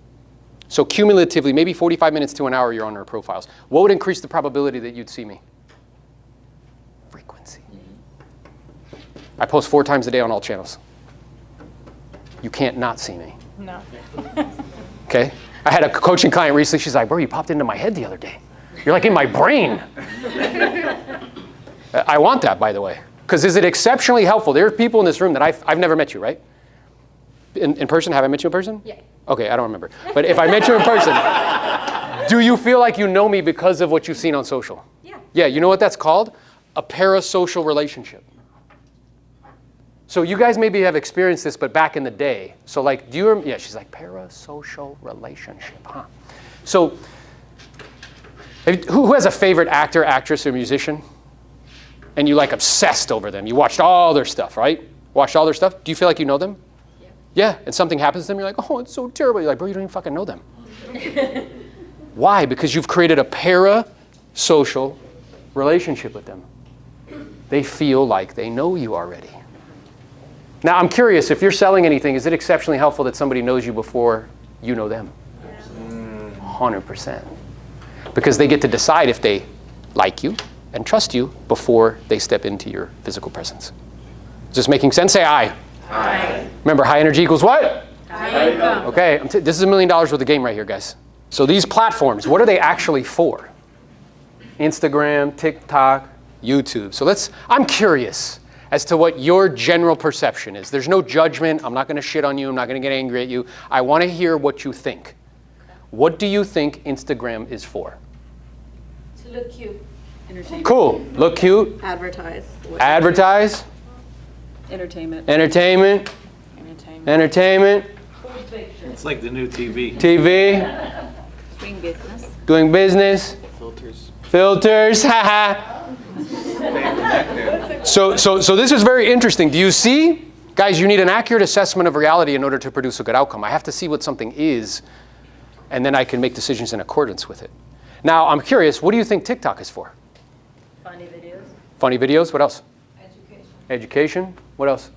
So cumulatively, maybe 45 minutes to an hour you're on our profiles. What would increase the probability that you'd see me? Frequency. I post 4 times a day on all channels. You can't not see me. No. Okay? I had a coaching client recently. She's like, bro, you popped into my head the other day. You're like in my brain. I want that, by the way. Because is it exceptionally helpful? There are people in this room that I've never met you, right? In person? Have I met you in person? Yeah. Okay, I don't remember. But if I met you in person, do you feel like you know me because of what you've seen on social? Yeah. Yeah, you know what that's called? A parasocial relationship. So you guys maybe have experienced this, but back in the day. So like, do you remember? Yeah, she's like, parasocial relationship, huh? So who has a favorite actor, actress, or musician? And you like obsessed over them. You watched all their stuff, right? Watched all their stuff. Do you feel like you know them? Yeah, and something happens to them, you're like, oh, it's so terrible. You're like, bro, you don't even fucking know them. Why? Because you've created a parasocial relationship with them. They feel like they know you already. Now, I'm curious, if you're selling anything, is it exceptionally helpful that somebody knows you before you know them? 100%. Because they get to decide if they like you and trust you before they step into your physical presence. Is this making sense? Say aye. Aye. Remember, high energy equals what? High income. Okay, this is $1 million worth of game right here, guys. So these platforms, what are they actually for? Instagram, TikTok, YouTube. So I'm curious as to what your general perception is. There's no judgment. I'm not going to shit on you. I'm not going to get angry at you. I want to hear what you think. What do you think Instagram is for? To look cute. Entertainment. Cool. Look cute. Advertise. Advertise. Entertainment. Entertainment. Entertainment. It's like the new TV. TV. Doing business. Doing business. Filters. Haha. So this is very interesting. Do you see? Guys, you need an accurate assessment of reality in order to produce a good outcome. I have to see what something is, and then I can make decisions in accordance with it. Now, I'm curious, what do you think TikTok is for? Funny videos. Funny videos? What else? Education. Education? What else?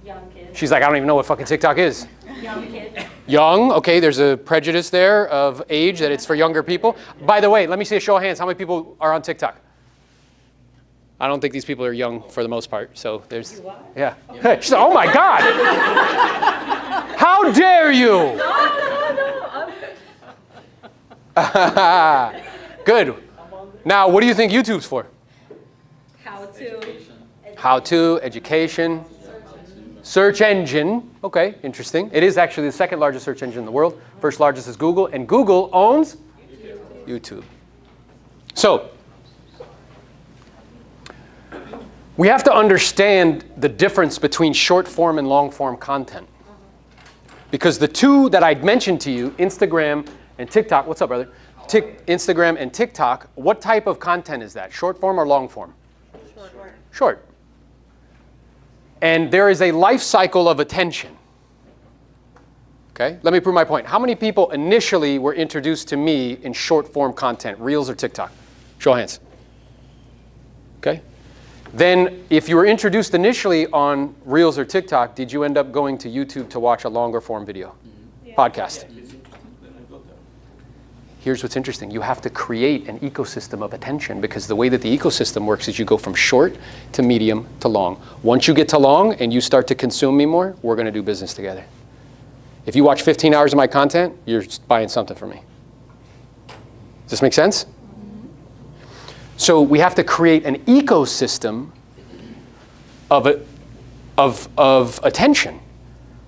Young kids. She's like, I don't even know what fucking TikTok is. Young kids. Young, okay, there's a prejudice there of age that it's for younger people. By the way, let me see a show of hands. How many people are on TikTok? I don't think these people are young for the most part. So there's, yeah. Hey, she's like, oh my God. How dare you? No. Good. Now, what do you think YouTube's for? How to. How to, education, search engine. Okay, interesting. It is actually the second largest search engine in the world. First largest is Google, and Google owns YouTube. So, we have to understand the difference between short form and long form content. Because the two that I'd mentioned to you, Instagram and TikTok, what's up, brother? Instagram and TikTok, what type of content is that? Short form or long form? Short. And there is a life cycle of attention. Okay, let me prove my point. How many people initially were introduced to me in short form content, Reels or TikTok? Show of hands. Okay. Then if you were introduced initially on Reels or TikTok, did you end up going to YouTube to watch a longer form video? Podcast? Here's what's interesting. You have to create an ecosystem of attention, because the way that the ecosystem works is you go from short to medium to long. Once you get to long and you start to consume me more, we're going to do business together. If you watch 15 hours of my content, you're buying something from me. Does this make sense? So we have to create an ecosystem of attention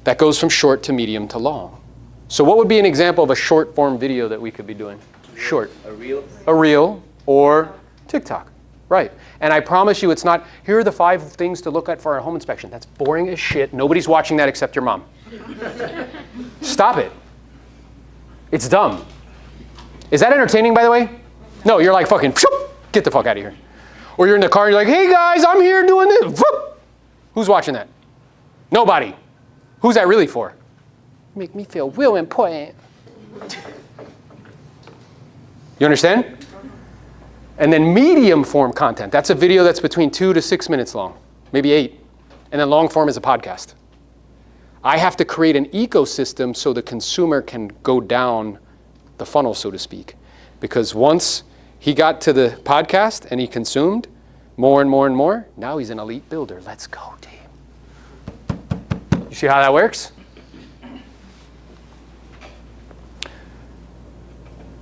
that goes from short to medium to long. So what would be an example of a short form video that we could be doing? Short. A reel? A reel or TikTok. Right. And I promise you it's not, here are the 5 things to look at for our home inspection. That's boring as shit. Nobody's watching that except your mom. Stop it. It's dumb. Is that entertaining, by the way? No, you're like fucking, get the fuck out of here. Or you're in the car and you're like, hey guys, I'm here doing this. Who's watching that? Nobody. Who's that really for? Make me feel real important. You understand? And then medium form content. That's a video that's between 2 to 6 minutes long, maybe 8. And then long form is a podcast. I have to create an ecosystem so the consumer can go down the funnel, so to speak. Because once he got to the podcast and he consumed more and more and more, now he's an elite builder. Let's go, team. You see how that works?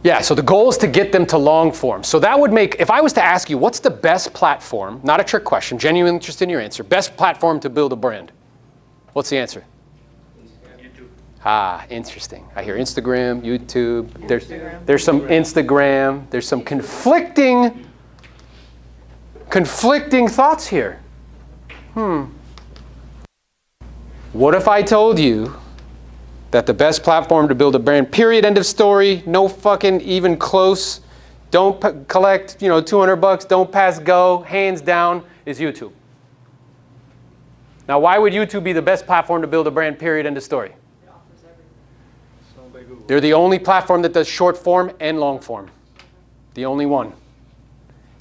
Yeah, so the goal is to get them to long form. So that would make, if I was to ask you, what's the best platform, not a trick question, genuine interest in your answer, best platform to build a brand? What's the answer? YouTube. Ah, interesting. I hear Instagram, YouTube. There's some Instagram. There's some conflicting thoughts here. What if I told you that the best platform to build a brand, period, end of story, no fucking even close, don't collect, $200, don't pass go, hands down, is YouTube? Now, why would YouTube be the best platform to build a brand, period, end of story? They're the only platform that does short form and long form. The only one.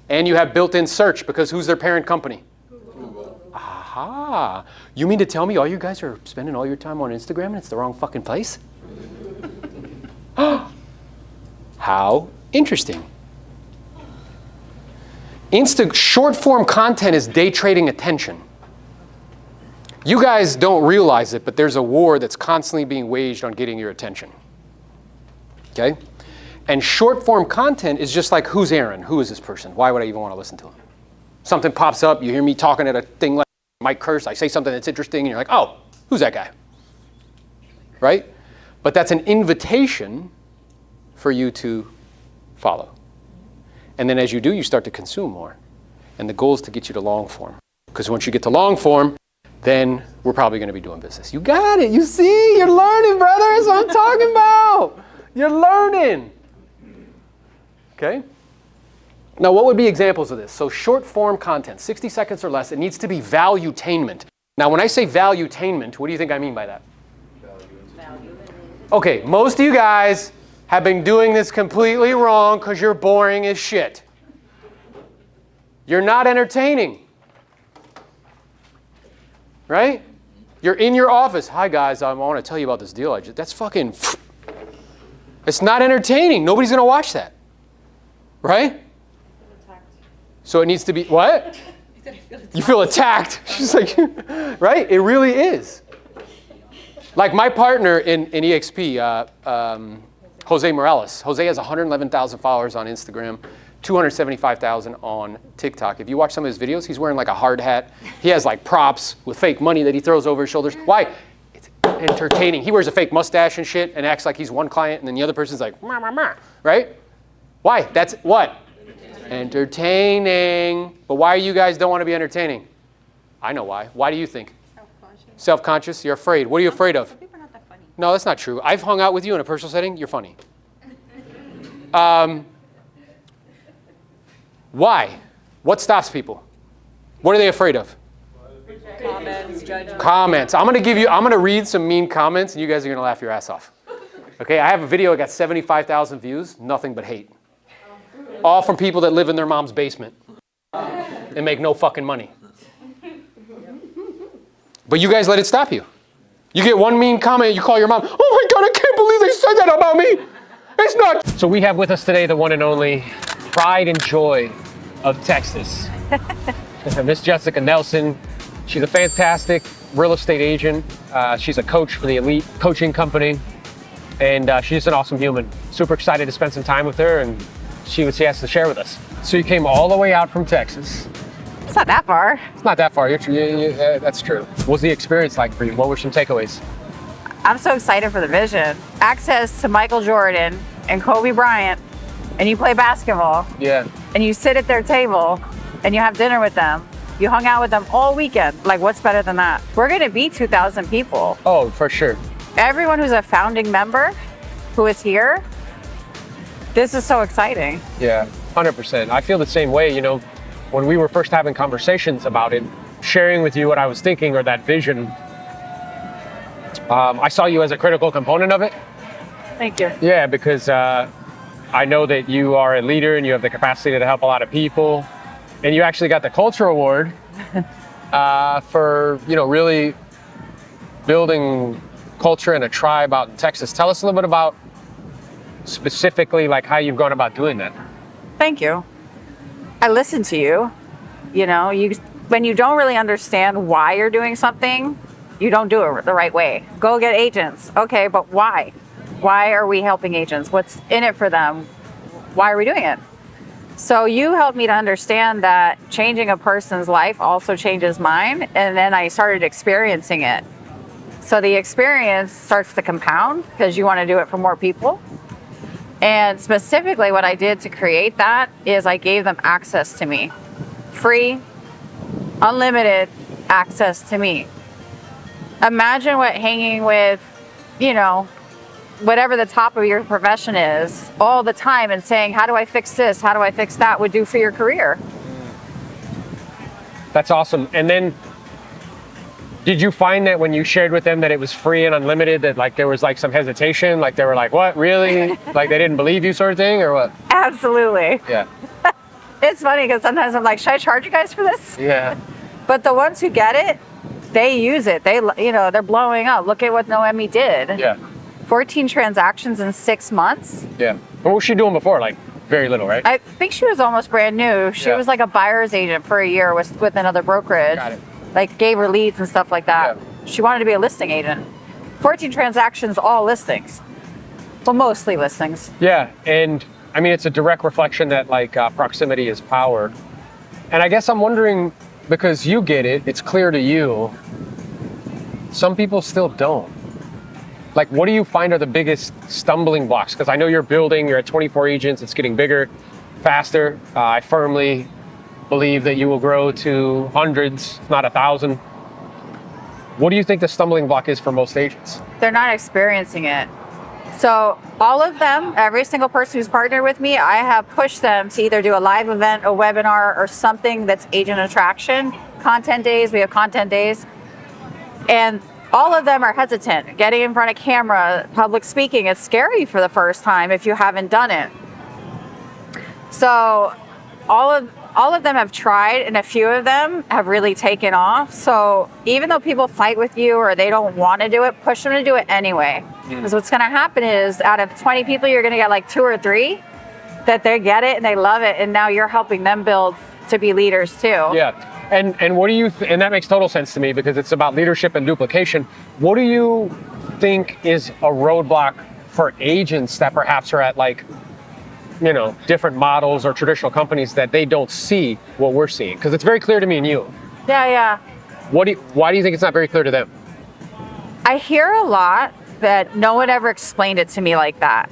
And you have built-in search, because who's their parent company? Google. Aha. You mean to tell me all you guys are spending all your time on Instagram and it's the wrong fucking place? How interesting. Short form content is day trading attention. You guys don't realize it, but there's a war that's constantly being waged on getting your attention. Okay? And short form content is just like, who's Aaron? Who is this person? Why would I even want to listen to him? Something pops up, you hear me talking at a thing like Mike Curse, I say something that's interesting, and you're like, oh, who's that guy? Right? But that's an invitation for you to follow. And then as you do, you start to consume more. And the goal is to get you to long form. Because once you get to long form, then we're probably going to be doing business. You got it. You see, you're learning, brother. That's what I'm talking about. You're learning. Okay? Now, what would be examples of this? So short form content, 60 seconds or less, it needs to be valuetainment. Now, when I say valuetainment, what do you think I mean by that? Okay, most of you guys have been doing this completely wrong because you're boring as shit. You're not entertaining. Right? You're in your office. Hi, guys, I want to tell you about this deal. That's fucking... It's not entertaining. Nobody's going to watch that. Right? So it needs to be, what? You feel attacked. She's like, right? It really is. Like my partner in EXP, Jose Morales. Jose has 111,000 followers on Instagram, 275,000 on TikTok. If you watch some of his videos, he's wearing like a hard hat. He has like props with fake money that he throws over his shoulders. Why? It's entertaining. He wears a fake mustache and shit and acts like he's one client and then the other person's like, mah, mah, mah, right? Why? That's what? Entertaining. But why you guys don't want to be entertaining? I know why. Why do you think? Self-conscious. Self-conscious? You're afraid. What are you afraid of? Some people are not that funny. No, that's not true. I've hung out with you in a personal setting. You're funny. Why? What stops people? What are they afraid of? Comments, judgment. Comments. I'm gonna read some mean comments and you guys are gonna laugh your ass off. Okay, I have a video that got 75,000 views, nothing but hate. All from people that live in their mom's basement and make no fucking money. But you guys let it stop you. You get one mean comment, you call your mom, oh my God, I can't believe they said that about me. It's not. So we have with us today the one and only pride and joy of Texas. Miss Jessica Nelson. She's a fantastic real estate agent. She's a coach for the Elite Coaching Company. And she's an awesome human. Super excited to spend some time with her and see what she has to share with us. So you came all the way out from Texas. It's not that far. It's not that far. That's true. What was the experience like for you? What were some takeaways? I'm so excited for the vision. Access to Michael Jordan and Kobe Bryant, and you play basketball, Yeah. and you sit at their table, and you have dinner with them. You hung out with them all weekend. Like, what's better than that? We're gonna be 2,000 people. Oh, for sure. Everyone who's a founding member who is here, this is so exciting. Yeah, 100%. I feel the same way, you know, when we were first having conversations about it, sharing with you what I was thinking or that vision, I saw you as a critical component of it. Thank you. Yeah, because I know that you are a leader and you have the capacity to help a lot of people. And you actually got the Culture Award for, you know, really building culture and a tribe out in Texas. Tell us a little bit about specifically like how you've gone about doing that. Thank you. I listen to you. You know, when you don't really understand why you're doing something, you don't do it the right way. Go get agents. Okay, but why? Why are we helping agents? What's in it for them? Why are we doing it? So you helped me to understand that changing a person's life also changes mine. And then I started experiencing it. So the experience starts to compound because you want to do it for more people. And specifically what I did to create that is I gave them access to me. Free, unlimited access to me. Imagine what hanging with, you know, whatever the top of your profession is all the time and saying, how do I fix this? How do I fix that would do for your career? That's awesome. And then did you find that when you shared with them that it was free and unlimited, that like there was like some hesitation, like they were like, what, really? Like they didn't believe you sort of thing or what? Absolutely. Yeah. It's funny because sometimes I'm like, should I charge you guys for this? Yeah. But the ones who get it, they use it. They, you know, they're blowing up. Look at what Noemi did. Yeah. 14 transactions in 6 months. Yeah. What was she doing before? Like very little, right? I think she was almost brand new. She Yeah. was like a buyer's agent for a year with another brokerage. Got it. Like gave her leads and stuff like that. Yeah. She wanted to be a listing agent. 14 transactions, all listings. Well, mostly listings. Yeah. And I mean, it's a direct reflection that like proximity is power. And I guess I'm wondering, because you get it, it's clear to you, some people still don't. Like, what do you find are the biggest stumbling blocks? Because I know you're building, you're at 24 agents, it's getting bigger, faster. I firmly believe that you will grow to hundreds, if not 1,000. What do you think the stumbling block is for most agents? They're not experiencing it. So all of them, every single person who's partnered with me, I have pushed them to either do a live event, a webinar, or something that's agent attraction. Content days, we have content days. And all of them are hesitant. Getting in front of camera, public speaking, it's scary for the first time if you haven't done it. So all of them have tried, and a few of them have really taken off. So even though people fight with you or they don't want to do it, push them to do it anyway. Because what's going to happen is out of 20 people, you're going to get like 2 or 3 that they get it and they love it. And now you're helping them build to be leaders too. Yeah. And what do you, and that makes total sense to me because it's about leadership and duplication. What do you think is a roadblock for agents that perhaps are at like, you know, different models or traditional companies that they don't see what we're seeing? Because it's very clear to me and you. Yeah. Why do you think it's not very clear to them? I hear a lot that no one ever explained it to me like that.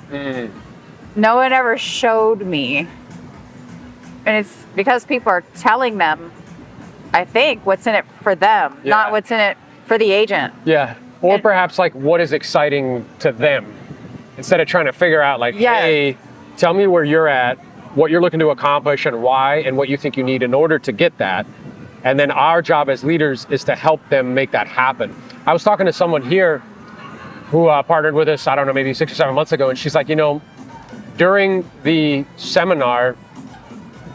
No one ever showed me. And it's because people are telling them, I think, what's in it for them, not what's in it for the agent. Yeah. Or perhaps like what is exciting to them instead of trying to figure out like, hey, tell me where you're at, what you're looking to accomplish and why, and what you think you need in order to get that. And then our job as leaders is to help them make that happen. I was talking to someone here who partnered with us, I don't know, maybe 6 or 7 months ago. And she's like, you know, during the seminar,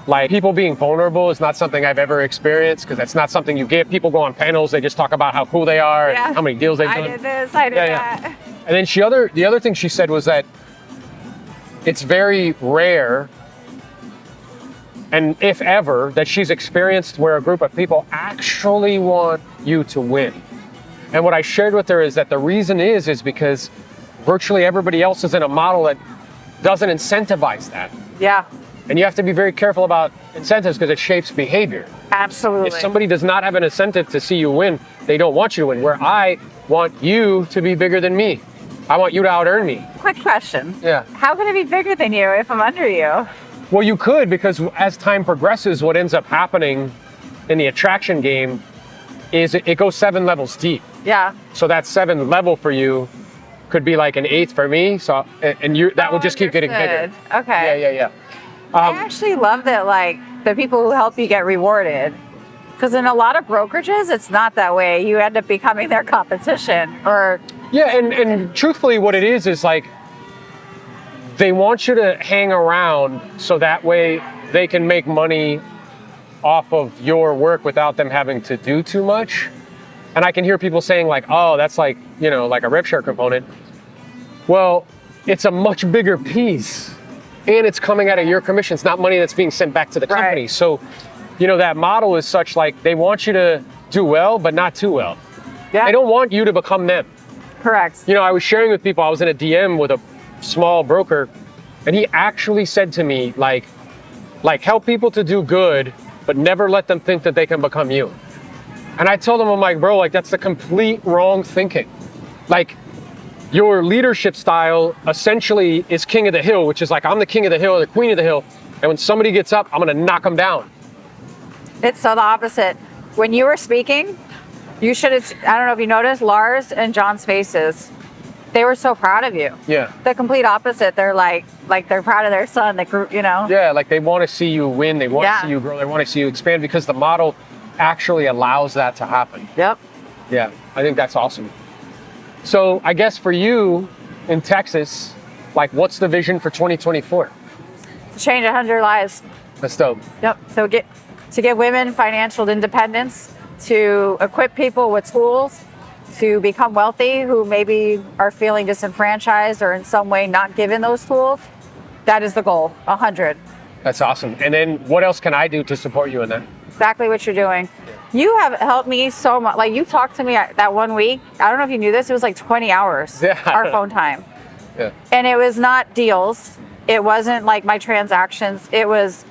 like people being vulnerable is not something I've ever experienced because that's not something you get. People go on panels, they just talk about how cool they are and how many deals they've done. I did this, I did that. And then the other thing she said was that it's very rare, and if ever, that she's experienced where a group of people actually want you to win. And what I shared with her is that the reason is because virtually everybody else is in a model that doesn't incentivize that. Yeah. And you have to be very careful about incentives because it shapes behavior. Absolutely. If somebody does not have an incentive to see you win, they don't want you to win. Where I want you to be bigger than me. I want you to out-earn me. Quick question. Yeah. How can I be bigger than you if I'm under you? Well, you could, because as time progresses, what ends up happening in the attraction game is it goes 7 levels deep. Yeah. So that 7th level for you could be like an 8th for me. So, and you that will just keep getting bigger. Okay. Yeah. I actually love that, like, the people who help you get rewarded. Because in a lot of brokerages, it's not that way. You end up becoming their competition or... Yeah, and truthfully what it is like, they want you to hang around so that way they can make money off of your work without them having to do too much. And I can hear people saying like, oh, that's like, you know, like a rev share component. Well, it's a much bigger piece and it's coming out of your commission. It's not money that's being sent back to the company. Right. So, you know, that model is such like they want you to do well, but not too well. Yeah. They don't want you to become them. Correct. You know, I was sharing with people, I was in a DM with a small broker, and he actually said to me, like help people to do good, but never let them think that they can become you. And I told him, I'm like, bro, like that's the complete wrong thinking. Like your leadership style essentially is king of the hill, which is like, I'm the king of the hill, or the queen of the hill. And when somebody gets up, I'm gonna knock them down. It's so the opposite. When you were speaking, you should have, I don't know if you noticed, Lars and John's faces. They were so proud of you. Yeah. The complete opposite. They're like they're proud of their son, the group, you know? Yeah, like they want to see you win. They want to see you grow. They want to see you expand because the model actually allows that to happen. Yep. Yeah, I think that's awesome. So I guess for you in Texas, like what's the vision for 2024? To change 100 lives. That's dope. Yep. So to give women financial independence, to equip people with tools to become wealthy who maybe are feeling disenfranchised or in some way not given those tools. That is the goal, 100. That's awesome. And then what else can I do to support you in that? Exactly what you're doing. You have helped me so much. Like you talked to me that 1 week. I don't know if you knew this. It was like 20 hours, our phone time. Yeah. And it was not deals. It wasn't like my transactions. It was,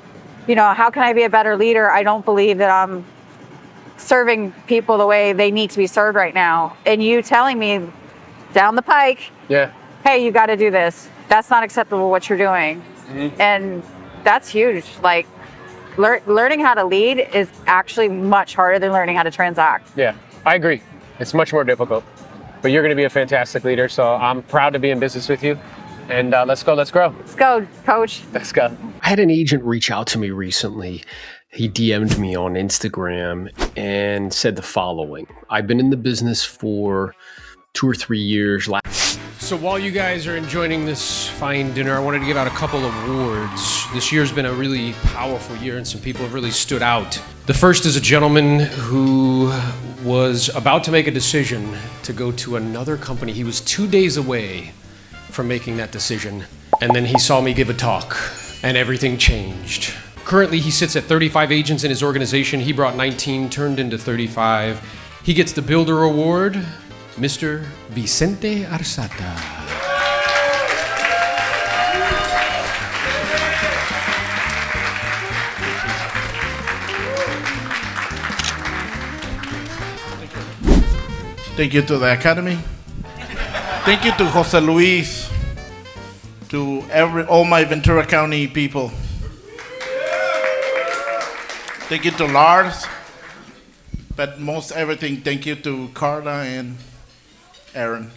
you know, how can I be a better leader? I don't believe that I'm serving people the way they need to be served right now. And you telling me down the pike, hey, you got to do this. That's not acceptable what you're doing. Mm-hmm. And that's huge. Like learning how to lead is actually much harder than learning how to transact. Yeah, I agree. It's much more difficult. But you're going to be a fantastic leader. So I'm proud to be in business with you. And let's go, let's grow. Let's go, coach. Let's go. I had an agent reach out to me recently. He DM'd me on Instagram and said the following. I've been in the business for 2 or 3 years. So while you guys are enjoying this fine dinner, I wanted to give out a couple of awards. This year's been a really powerful year and some people have really stood out. The first is a gentleman who was about to make a decision to go to another company. He was 2 days away from making that decision. And then he saw me give a talk and everything changed. Currently, he sits at 35 agents in his organization. He brought 19, turned into 35. He gets the Builder Award, Mr. Vicente Arzata. Thank you to the Academy. Thank you to Jose Luis, to all my Ventura County people. Thank you to Lars, but most everything, thank you to Carla and Aaron.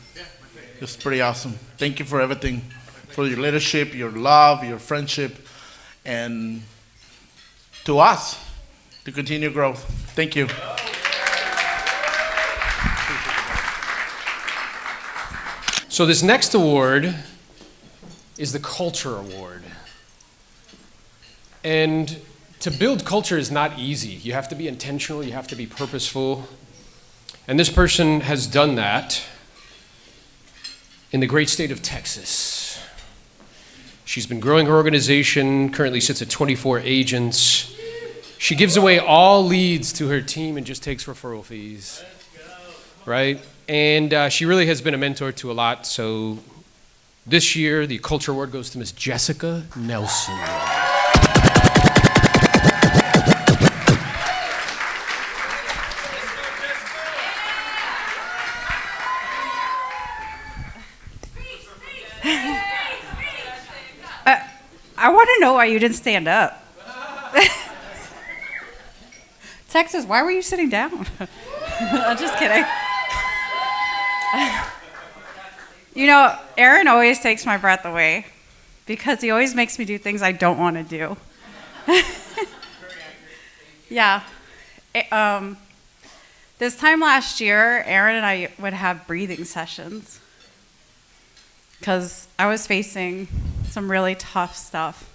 It's pretty awesome. Thank you for everything, for your leadership, your love, your friendship, and to us, to continue growth. Thank you. So this next award is the Culture Award. And to build culture is not easy. You have to be intentional, you have to be purposeful. And this person has done that in the great state of Texas. She's been growing her organization, currently sits at 24 agents. She gives away all leads to her team and just takes referral fees. Right? And she really has been a mentor to a lot. So this year, the Culture Award goes to Miss Jessica Nelson. I want to know why you didn't stand up. Texas, why were you sitting down? I'm just kidding. You know, Aaron always takes my breath away because he always makes me do things I don't want to do. Yeah. This time last year, Aaron and I would have breathing sessions because I was facing some really tough stuff.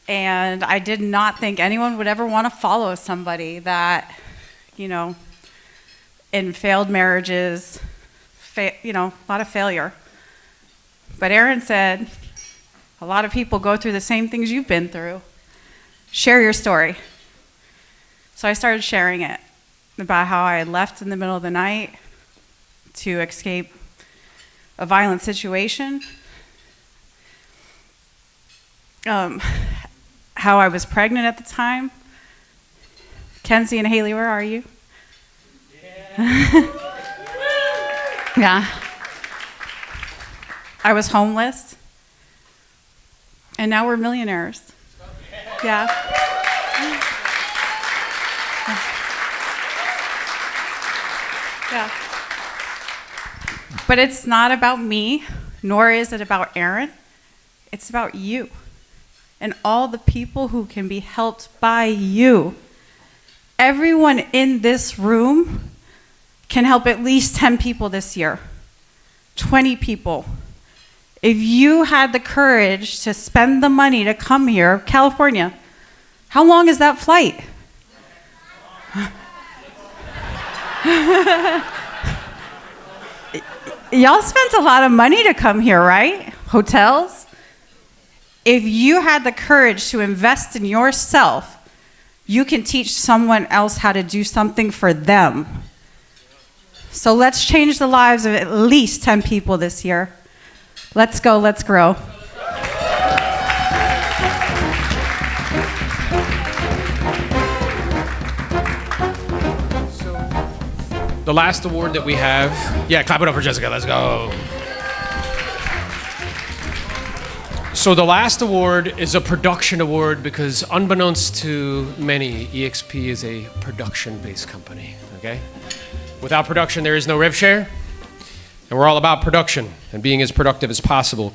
And I did not think anyone would ever want to follow somebody that, you know, in failed marriages, you know, a lot of failure. But Aaron said, a lot of people go through the same things you've been through. Share your story. So I started sharing it about how I had left in the middle of the night to escape a violent situation. How I was pregnant at the time. Kenzie and Haley, where are you? Yeah. I was homeless. And now we're millionaires. Yeah. Yeah. But it's not about me, nor is it about Aaron. It's about you and all the people who can be helped by you. Everyone in this room can help at least 10 people this year, 20 people. If you had the courage to spend the money to come here, California, how long is that flight? Y'all spent a lot of money to come here, right? Hotels? If you had the courage to invest in yourself, you can teach someone else how to do something for them. So let's change the lives of at least 10 people this year. Let's go, let's grow. The last award that we have, yeah, clap it up for Jessica, let's go. So the last award is a production award because unbeknownst to many, EXP is a production-based company, okay? Without production, there is no rev share, and we're all about production and being as productive as possible.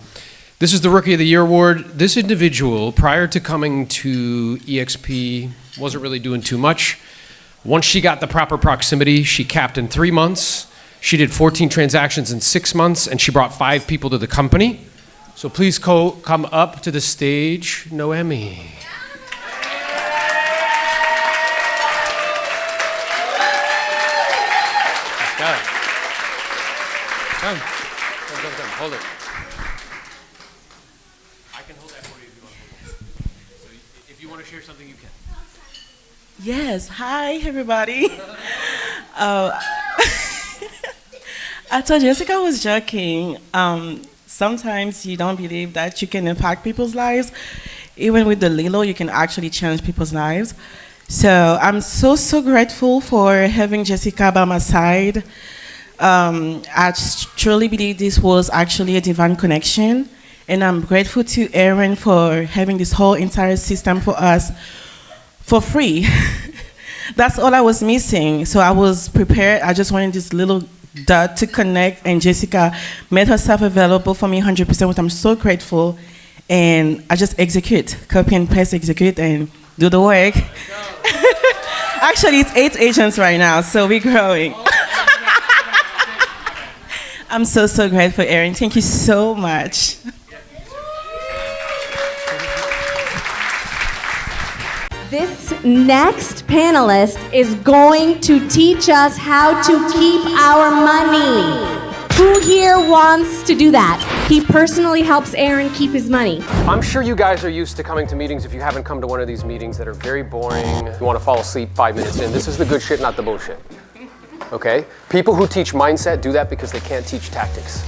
This is the Rookie of the Year award. This individual, prior to coming to EXP, wasn't really doing too much. Once she got the proper proximity, she capped in 3 months. She did 14 transactions in 6 months, and she brought 5 people to the company. So please come up to the stage, Noemi. Come. Hold it. I can hold that for you if you want to hold it. So if you want to share something, you can. Yes. Hi, everybody. I thought Jessica was joking. Sometimes you don't believe that you can impact people's lives. Even with the Lilo, you can actually change people's lives. So I'm so grateful for having Jessica by my side. I truly believe this was actually a divine connection, and I'm grateful to Aaron for having this whole entire system for us for free. That's all I was missing. So I was prepared. I just wanted this little dot to connect, and Jessica made herself available for me 100%, which I'm so grateful. And I just execute, copy and paste, execute, and do the work. Actually, it's 8 agents right now, so we're growing. I'm so grateful, Erin. Thank you so much. This next panelist is going to teach us how to keep our money. Who here wants to do that? He personally helps Aaron keep his money. I'm sure you guys are used to coming to meetings if you haven't come to one of these meetings that are very boring. You want to fall asleep 5 minutes in. This is the good shit, not the bullshit. Okay? People who teach mindset do that because they can't teach tactics.